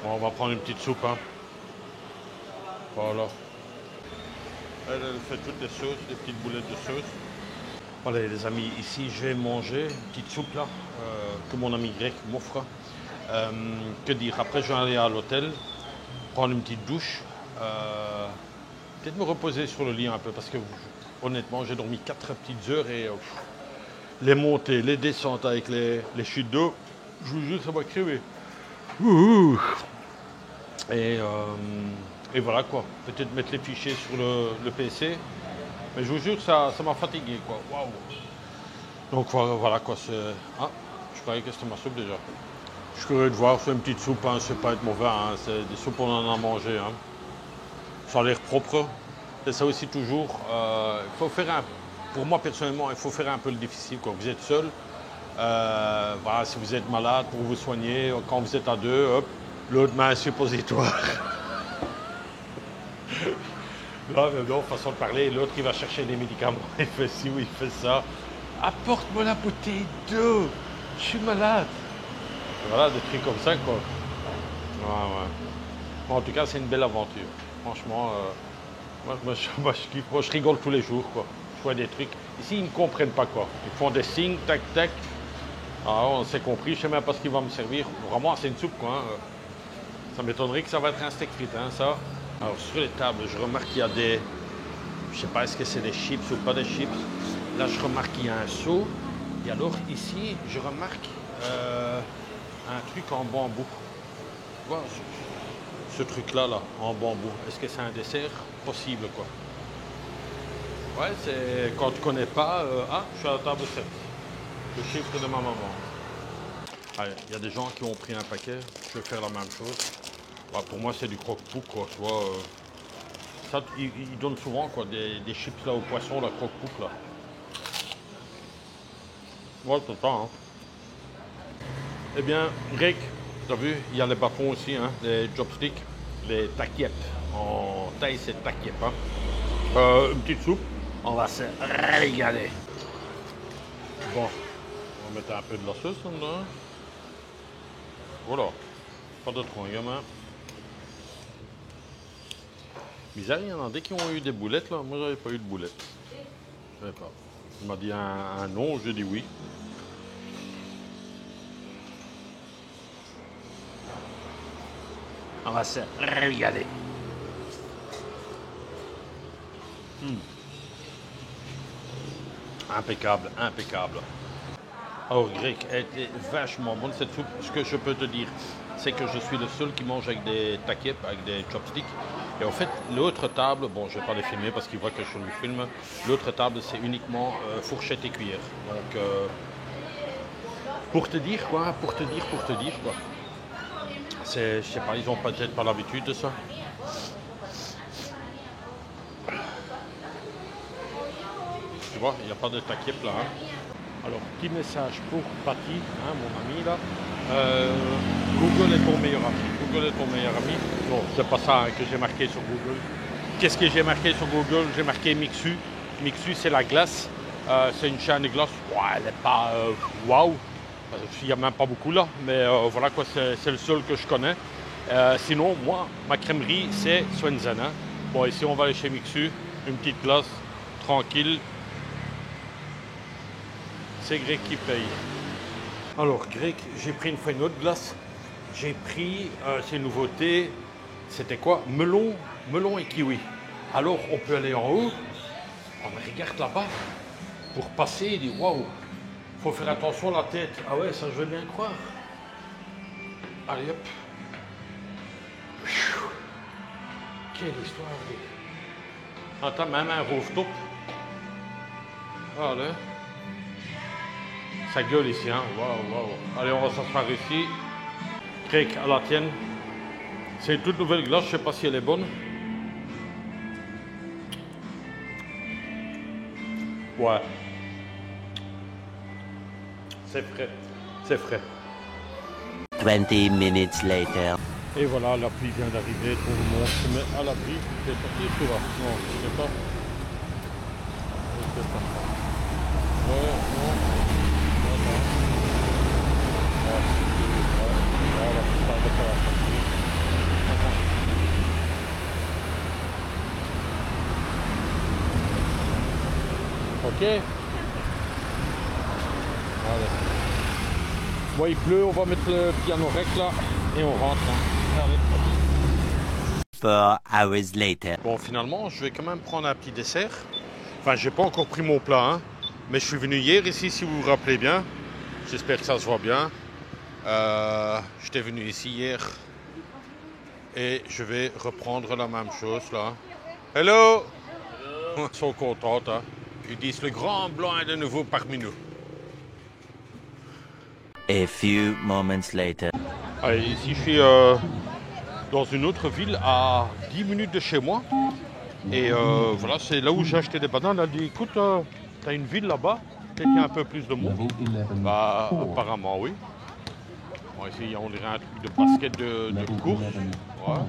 Bon, on va prendre une petite soupe. Hein. Voilà. Elle fait toutes les sauces, des petites boulettes de sauce. Voilà les amis, ici je vais manger une petite soupe là, que mon ami grec m'offre. Que dire, après je vais aller à l'hôtel, prendre une petite douche, peut-être me reposer sur le lit un peu parce que honnêtement j'ai dormi 4 petites heures et les montées, les descentes avec les chutes d'eau, je vous jure ça m'a crevé. Et voilà quoi, peut-être mettre les fichiers sur le PC, mais je vous jure ça m'a fatigué quoi, waouh. Donc voilà quoi, ah, je croyais que c'était ma soupe déjà. Je suis curieux de voir, c'est une petite soupe, hein, c'est pas être mauvais, hein, c'est des soupes on en a mangé. Hein. Ça a l'air propre, c'est ça aussi toujours, il faut faire pour moi personnellement, il faut faire un peu le difficile quoi, vous êtes seul, voilà, si vous êtes malade pour vous soigner, quand vous êtes à deux, hop, l'autre main suppositoire. Là, non, façon de parler, l'autre il va chercher des médicaments, il fait ci ou il fait ça. Apporte-moi la bouteille d'eau, je suis malade. Voilà, des trucs comme ça quoi. Ouais. Bon, en tout cas, c'est une belle aventure. Franchement, moi, je kiffe, moi je rigole tous les jours quoi. Je vois des trucs. Ici, ils ne comprennent pas quoi. Ils font des signes, tac, tac. Ah, on s'est compris, je sais même pas ce qu'il va me servir. Vraiment, c'est une soupe quoi. Hein. Ça m'étonnerait que ça va être un steak frites, hein, ça. Alors sur les tables, je remarque qu'il y a des, je sais pas est-ce que c'est des chips ou pas des chips. Là je remarque qu'il y a un seau. Et alors ici, je remarque un truc en bambou. Tu vois, ce truc-là, là, en bambou. Est-ce que c'est un dessert? Possible quoi. Ouais, c'est quand tu connais pas, je suis à la table 7. Le chiffre de ma maman. Allez, il y a des gens qui ont pris un paquet, je vais faire la même chose. Bah, pour moi, c'est du croque-pouc, quoi, tu vois. Ça, ils donnent souvent, quoi, des chips, là, au poisson, la croque-pouc, là. Ouais, c'est ça, hein. Eh bien, grec, t'as vu, il y a les bâtons aussi, hein, les chopsticks, les takiep. En taille, c'est takiep, hein. Une petite soupe, on va se régaler. Bon, on va mettre un peu de la sauce dedans. Voilà. Pas de trop, gamin. Bizarre, il y en a des qui ont eu des boulettes là. Moi, j'avais pas eu de boulettes. Je savais pas. Il m'a dit un non, j'ai dit oui. On va se régaler. Impeccable, impeccable. Alors, Greg, elle était vachement bonne cette soupe. Ce que je peux te dire, c'est que je suis le seul qui mange avec des taquets, avec des chopsticks. Et en fait, l'autre table, bon, je ne vais pas les filmer parce qu'ils voient que je lui filme. L'autre table, c'est uniquement fourchette et cuillère. Donc, pour te dire quoi. Je sais pas, ils n'ont peut-être pas l'habitude de ça. Tu vois, il n'y a pas de taquet plat. Hein. Alors, petit message pour Patty, hein, mon ami là. Google est ton meilleur ami. Google est ton meilleur ami. Bon, c'est pas ça hein, que j'ai marqué sur Google. Qu'est-ce que j'ai marqué sur Google? J'ai marqué Mixu. Mixu, c'est la glace. C'est une chaîne de glace. Ouais, elle n'est pas waouh. Il n'y a même pas beaucoup là. Mais voilà quoi, c'est le seul que je connais. Sinon, moi, ma crèmerie, c'est Swensen. Hein. Bon, ici, on va aller chez Mixu. Une petite glace, tranquille. C'est Greg qui paye. Alors Greg, j'ai pris une fois une autre glace. J'ai pris, c'est une nouveauté, c'était quoi? Melon et kiwi. Alors on peut aller en haut. On regarde là-bas. Pour passer, il dit waouh, faut faire attention à la tête. Ah ouais, ça je veux bien croire. Allez hop. Quelle histoire. Attends, même un rooftop. Allez. Ça gueule ici, hein. Waouh. Allez, on va s'asseoir ici. Greg, à la tienne. C'est une toute nouvelle glace, je ne sais pas si elle est bonne. Ouais. C'est frais. C'est frais. 20 minutes later. Et voilà, la pluie vient d'arriver. Tout le monde se met à l'abri. C'est parti, tu vois. Non, je sais pas. Je sais pas. Ouais, non. Ok. Allez. Bon, il pleut, on va mettre le piano rec là et on rentre. Hein. 4 hours later. Bon, finalement, je vais quand même prendre un petit dessert. Enfin, j'ai pas encore pris mon plat, hein, mais je suis venu hier ici, si vous vous rappelez bien. J'espère que ça se voit bien. J'étais venu ici hier et je vais reprendre la même chose là. Hello! Ils sont contents, hein. Ils disent le grand blanc est de nouveau parmi nous. A few moments later. Allez, ici je suis dans une autre ville à 10 minutes de chez moi. Et voilà, c'est là où j'ai acheté des bananes. Elle a dit, écoute, t'as une ville là-bas, peut-être qu'il y a un peu plus de monde. Bah, apparemment, oui. Bon, ici, on dirait un truc de basket de course. Ouais.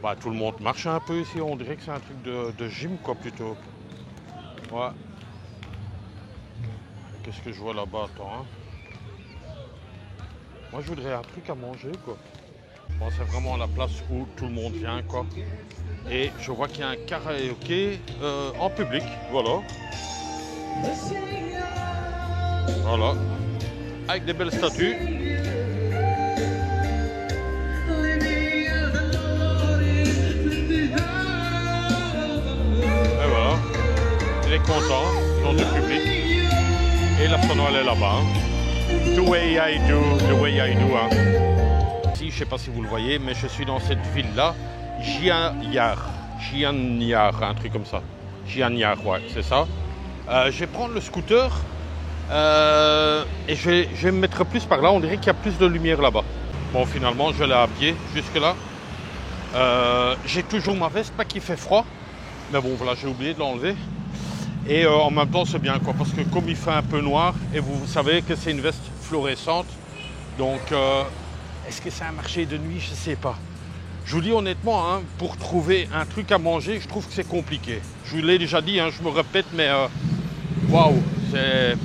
Bah, tout le monde marche un peu ici. On dirait que c'est un truc de gym, quoi, plutôt. Ouais. Qu'est-ce que je vois là-bas? Attends, hein. Moi, je voudrais un truc à manger, quoi. Bon, c'est vraiment la place où tout le monde vient, quoi. Et je vois qu'il y a un karaoké en public, voilà. Voilà. Avec des belles statues. Et voilà. Il est content dans le public. Et la sonore est là-bas. Hein. The way I do. Hein. Ici, je ne sais pas si vous le voyez, mais je suis dans cette ville-là. Gianyar, un truc comme ça. Gianyar, ouais, c'est ça. Je vais prendre le scooter et je vais me mettre plus par là. On dirait qu'il y a plus de lumière là-bas. Bon, finalement, je vais aller à pied jusque-là. J'ai toujours ma veste, pas qu'il fait froid. Mais bon, voilà, j'ai oublié de l'enlever. Et en même temps, c'est bien, quoi, parce que comme il fait un peu noir, et vous savez que c'est une veste fluorescente, donc est-ce que c'est un marché de nuit? Je ne sais pas. Je vous dis honnêtement, hein, pour trouver un truc à manger, je trouve que c'est compliqué. Je vous l'ai déjà dit, hein, je me répète, mais waouh, c'est...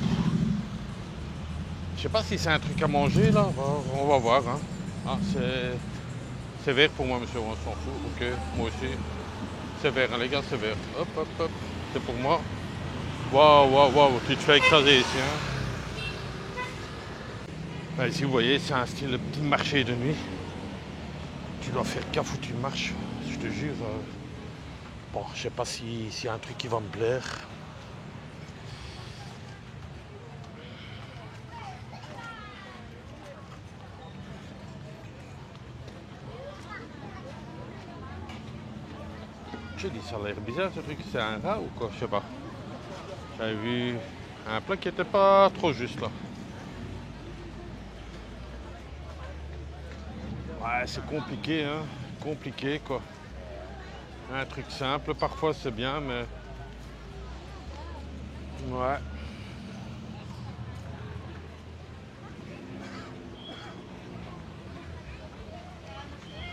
Je sais pas si c'est un truc à manger là, on va voir. Hein. Ah, c'est vert pour moi, monsieur, on s'en fout. Ok, moi aussi. C'est vert, hein, les gars, c'est vert. Hop, hop, hop, c'est pour moi. Waouh, waouh, waouh, tu te fais écraser ici. Hein. Là, ici, vous voyez, c'est un style de petit marché de nuit. Tu dois faire gaffe où tu marches, je te jure. Bon, je sais pas s'il y a un truc qui va me plaire. J'ai dit, ça a l'air bizarre ce truc, c'est un rat ou quoi, je sais pas. J'avais vu un plat qui était pas trop juste là. Ouais, c'est compliqué, hein. Compliqué, quoi. Un truc simple, parfois c'est bien, mais... Ouais.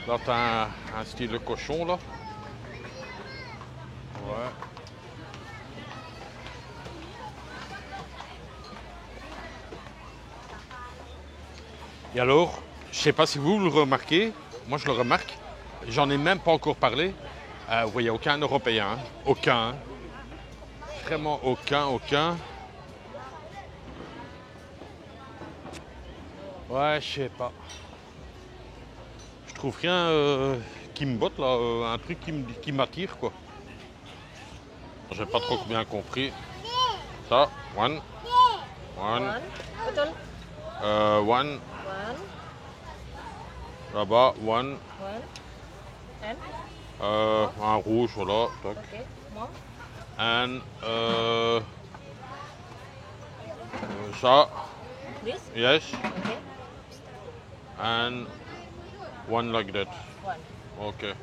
Là, t'as un style de cochon, là. Ouais. Et alors, je sais pas si vous le remarquez, moi je le remarque, j'en ai même pas encore parlé. Vous voyez, aucun Européen, hein. Aucun. Hein. Vraiment aucun. Ouais, je sais pas. Je trouve rien qui me botte là, un truc qui m'attire quoi. J'ai pas trop bien compris. Ça, one. One. Là-bas, one. Un rouge, voilà. Tac. And ça. This? Yes. Okay. And one like that. One. Okay.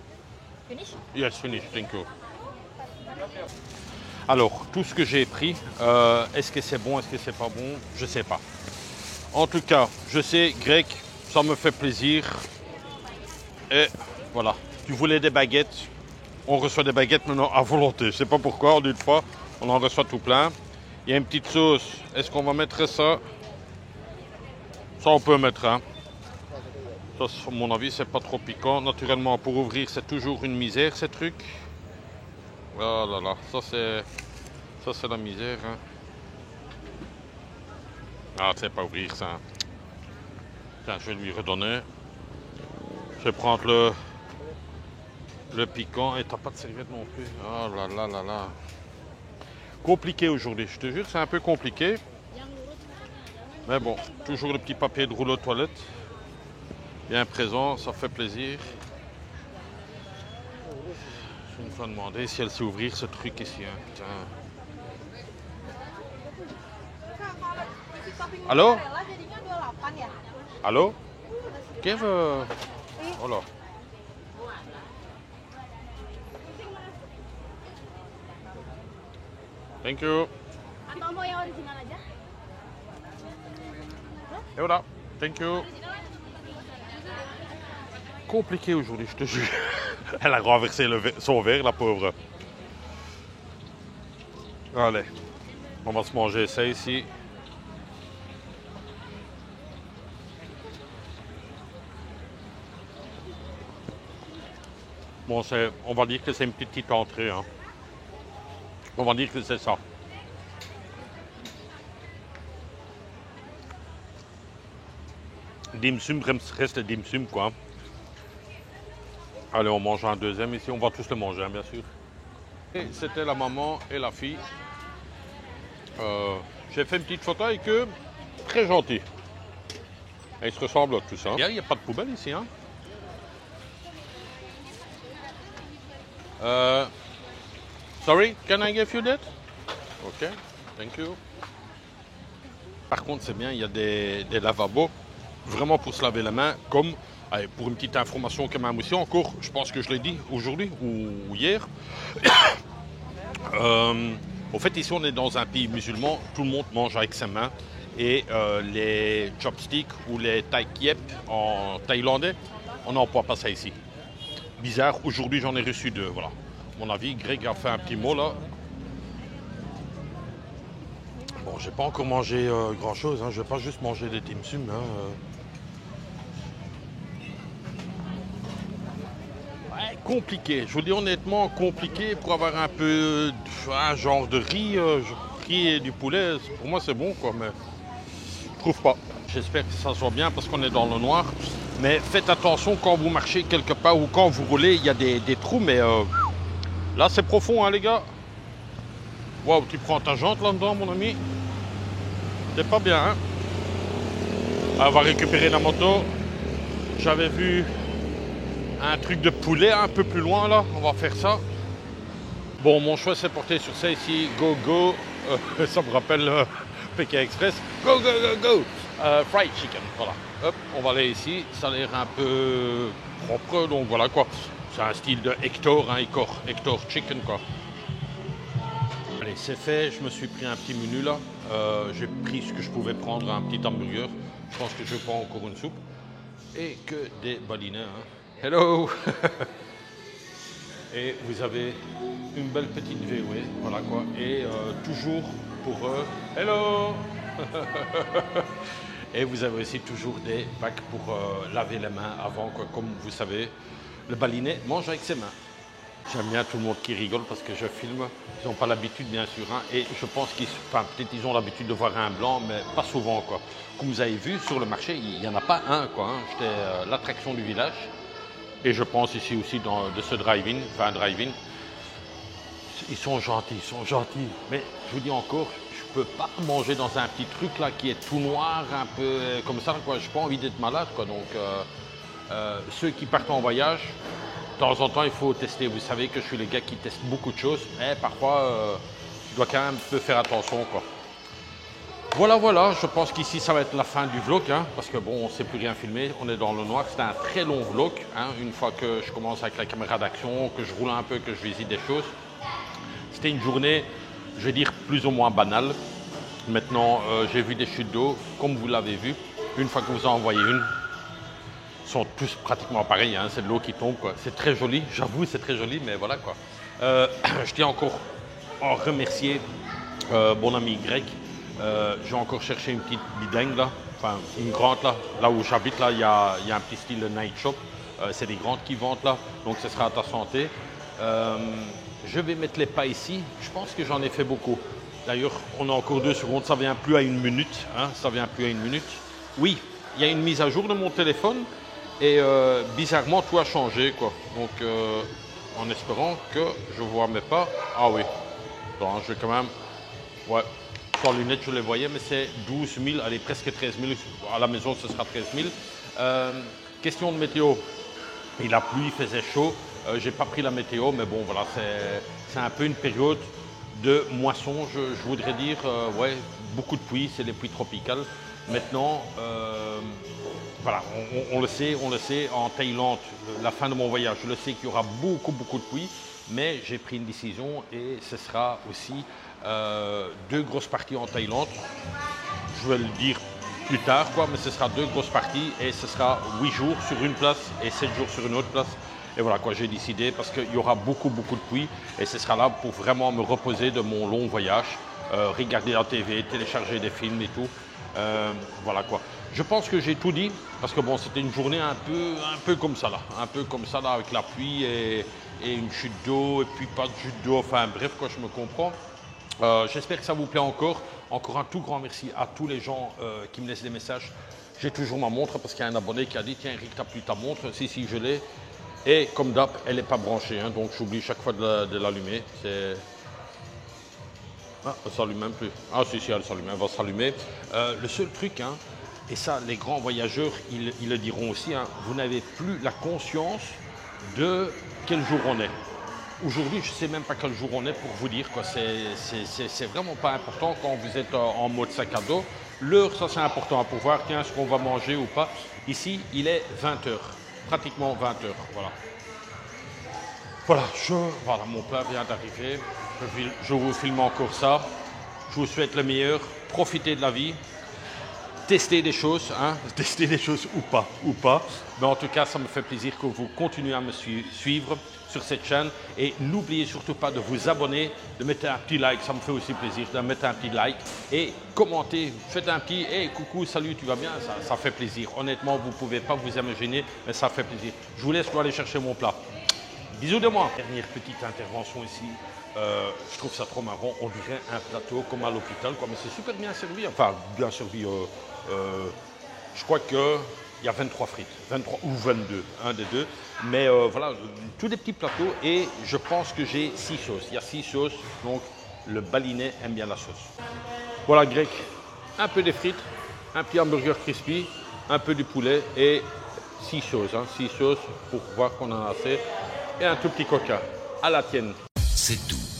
Finish? Yes, finish. Thank you. Alors, tout ce que j'ai pris, est-ce que c'est bon, est-ce que c'est pas bon, je sais pas. En tout cas, je sais, grec, ça me fait plaisir. Et voilà, tu voulais des baguettes, on reçoit des baguettes maintenant à volonté. Je sais pas pourquoi, on dit pas, on en reçoit tout plein. Il y a une petite sauce, est-ce qu'on va mettre ça? Ça on peut mettre, hein. Ça, à mon avis, c'est pas trop piquant. Naturellement, pour ouvrir, c'est toujours une misère, ces trucs. Oh là là, ça c'est la misère. Hein. Ah, tu sais pas ouvrir ça. Hein. Tiens, je vais lui redonner. Je vais prendre le piquant. Et t'as pas de serviette non plus. Oh là là là là. Compliqué aujourd'hui, je te jure, c'est un peu compliqué. Mais bon, toujours le petit papier de rouleau de toilette. Bien présent, ça fait plaisir. Je vais une fois demander si elle sait ouvrir ce truc ici. Hein. Putain. Allô? Allô? Give a... Oh là. Thank you. Atau mau yang original aja? Et voilà. Thank you. Compliqué aujourd'hui, je te jure. Elle a renversé son verre, la pauvre. Allez, on va se manger ça ici. Bon, on va dire que c'est une petite entrée. Hein. On va dire que c'est ça. Dim sum reste dim sum, quoi. Allez, on mange un deuxième ici. On va tous le manger, hein, bien sûr. Et c'était la maman et la fille. J'ai fait une petite photo avec eux. Très gentils. Et ils se ressemblent tous. Hein. Il n'y a pas de poubelle ici. Hein. Sorry, can I give you that? Ok, thank you. Par contre, c'est bien, il y a des lavabos. Vraiment pour se laver les mains, comme... Allez, pour une petite information quand même aussi encore, je pense que je l'ai dit aujourd'hui ou hier. Au fait, ici, on est dans un pays musulman, tout le monde mange avec ses mains. Et les chopsticks ou les tai kiep en thaïlandais, on n'emploie pas ça ici. bizarre. Aujourd'hui, j'en ai reçu 2. Voilà. À mon avis, Greg a fait un petit mot là. Bon, j'ai pas encore mangé grand chose. Hein. Je vais pas juste manger des dim sum. Hein. Ouais, compliqué. Je vous dis honnêtement, compliqué pour avoir un peu un genre de riz. Riz et du poulet, pour moi c'est bon quoi, mais je trouve pas. J'espère que ça soit bien parce qu'on est dans le noir. Mais faites attention quand vous marchez quelque part ou quand vous roulez, il y a des trous, mais là c'est profond hein les gars. Waouh, tu prends ta jante là-dedans mon ami. C'est pas bien hein. On va récupérer la moto. J'avais vu un truc de poulet un peu plus loin là, on va faire ça. Bon, mon choix s'est porté sur ça ici, Go Go, ça me rappelle Pékin Express, Go Go Go Go, fried chicken, voilà. Hop, on va aller ici, ça a l'air un peu propre, donc voilà quoi. C'est un style de Hector, hein, Hector chicken quoi. Allez, c'est fait, je me suis pris un petit menu là, j'ai pris ce que je pouvais prendre, un petit hamburger, je pense que je prends encore une soupe, et que des balinets, hein. Hello. Et vous avez une belle petite VW, voilà quoi. Et toujours pour eux, hello. Et vous avez aussi toujours des bacs pour laver les mains avant, quoi. Comme vous savez, le balinet mange avec ses mains. J'aime bien tout le monde qui rigole parce que je filme. Ils n'ont pas l'habitude, bien sûr. Hein, et je pense qu'ils, enfin, peut-être ils ont l'habitude de voir un blanc, mais pas souvent, quoi. Comme vous avez vu sur le marché, il n'y en a pas un, quoi. Hein. J'étais l'attraction du village. Et je pense ici aussi de ce drive-in, enfin drive-in. Ils sont gentils, Mais je vous dis encore, je peux pas manger dans un petit truc là qui est tout noir, un peu comme ça, quoi. Je n'ai pas envie d'être malade, quoi. Donc, ceux qui partent en voyage, de temps en temps, il faut tester. Vous savez que je suis le gars qui teste beaucoup de choses, mais parfois, je dois quand même un peu faire attention, quoi. Voilà, je pense qu'ici ça va être la fin du vlog, hein, parce que bon, on ne sait plus rien filmer, on est dans le noir, c'était un très long vlog, hein, une fois que je commence avec la caméra d'action, que je roule un peu, que je visite des choses. C'était une journée, je vais dire, plus ou moins banale. Maintenant, j'ai vu des chutes d'eau, comme vous l'avez vu, une fois que vous en envoyez une, sont tous pratiquement pareils, hein, c'est de l'eau qui tombe, quoi. C'est très joli, j'avoue, c'est très joli, mais voilà quoi. Je tiens encore à remercier mon ami Greg. J'ai encore cherché une petite bidingue là, enfin une grande là où j'habite là, il y a un petit style de night shop, c'est des grandes qui vendent là, donc ce sera à ta santé. Je vais mettre les pas ici, je pense que j'en ai fait beaucoup. D'ailleurs, on a encore 2 secondes, ça vient plus à 1 minute, hein, ça vient plus à 1 minute. Oui, il y a une mise à jour de mon téléphone et bizarrement tout a changé quoi, donc en espérant que je vois mes pas. Ah oui, attends, je vais quand même, ouais. Sans lunettes, je les voyais, mais c'est 12 000, allez, presque 13 000. À la maison, ce sera 13 000. Question de météo. Il a plu, il faisait chaud. Je n'ai pas pris la météo, mais bon, voilà, c'est un peu une période de moisson, je voudrais dire. Ouais, beaucoup de pluie, c'est les pluies tropicales. Maintenant, voilà, on le sait, en Thaïlande, la fin de mon voyage, je le sais qu'il y aura beaucoup de pluie, mais j'ai pris une décision et ce sera aussi 2 grosses parties en Thaïlande. Je vais le dire plus tard, quoi, mais ce sera 2 grosses parties et ce sera 8 jours sur une place et 7 jours sur une autre place. Et voilà quoi, j'ai décidé parce qu'il y aura beaucoup de pluie et ce sera là pour vraiment me reposer de mon long voyage, regarder la TV, télécharger des films et tout. Voilà quoi. Je pense que j'ai tout dit parce que bon, c'était une journée un peu comme ça là, avec la pluie et une chute d'eau et puis pas de chute d'eau. Enfin bref quoi, je me comprends. J'espère que ça vous plaît encore. Encore un tout grand merci à tous les gens qui me laissent des messages. J'ai toujours ma montre parce qu'il y a un abonné qui a dit tiens Eric, t'as plus ta montre. Si, je l'ai. Et comme d'hab, elle n'est pas branchée, hein, donc j'oublie chaque fois de l'allumer. Ah, elle ne s'allume même plus. Ah si, elle s'allume, elle va s'allumer. Le seul truc, hein, et ça les grands voyageurs, ils le diront aussi, hein, vous n'avez plus la conscience de quel jour on est. Aujourd'hui, je ne sais même pas quel jour on est pour vous dire, quoi. C'est vraiment pas important quand vous êtes en mode sac à dos. L'heure, ça c'est important pour voir tiens, ce qu'on va manger ou pas. Ici, il est 20h, pratiquement 20h, voilà. Voilà, mon plat vient d'arriver. Je vous filme encore ça. Je vous souhaite le meilleur. Profitez de la vie. tester des choses, hein, tester des choses ou pas. Mais en tout cas, ça me fait plaisir que vous continuez à me suivre sur cette chaîne. Et n'oubliez surtout pas de vous abonner, de mettre un petit like, ça me fait aussi plaisir, de mettre un petit like. Et commentez, faites un petit hey, coucou, salut, tu vas bien, ça fait plaisir. Honnêtement, vous ne pouvez pas vous imaginer, mais ça fait plaisir. Je vous laisse pour aller chercher mon plat. Bisous de moi. Dernière petite intervention ici. Je trouve ça trop marrant. On dirait un plateau comme à l'hôpital, mais c'est super bien servi. Enfin, bien servi. Je crois qu'il y a 23 frites, 23 ou 22, un des deux. Mais voilà, tous des petits plateaux et je pense que j'ai 6 sauces. Il y a 6 sauces, donc le Balinais aime bien la sauce. Voilà, grec, un peu des frites, un petit hamburger crispy, un peu du poulet et 6 sauces. 6 sauces pour voir qu'on en a assez. Et un tout petit coca. À la tienne. C'est tout.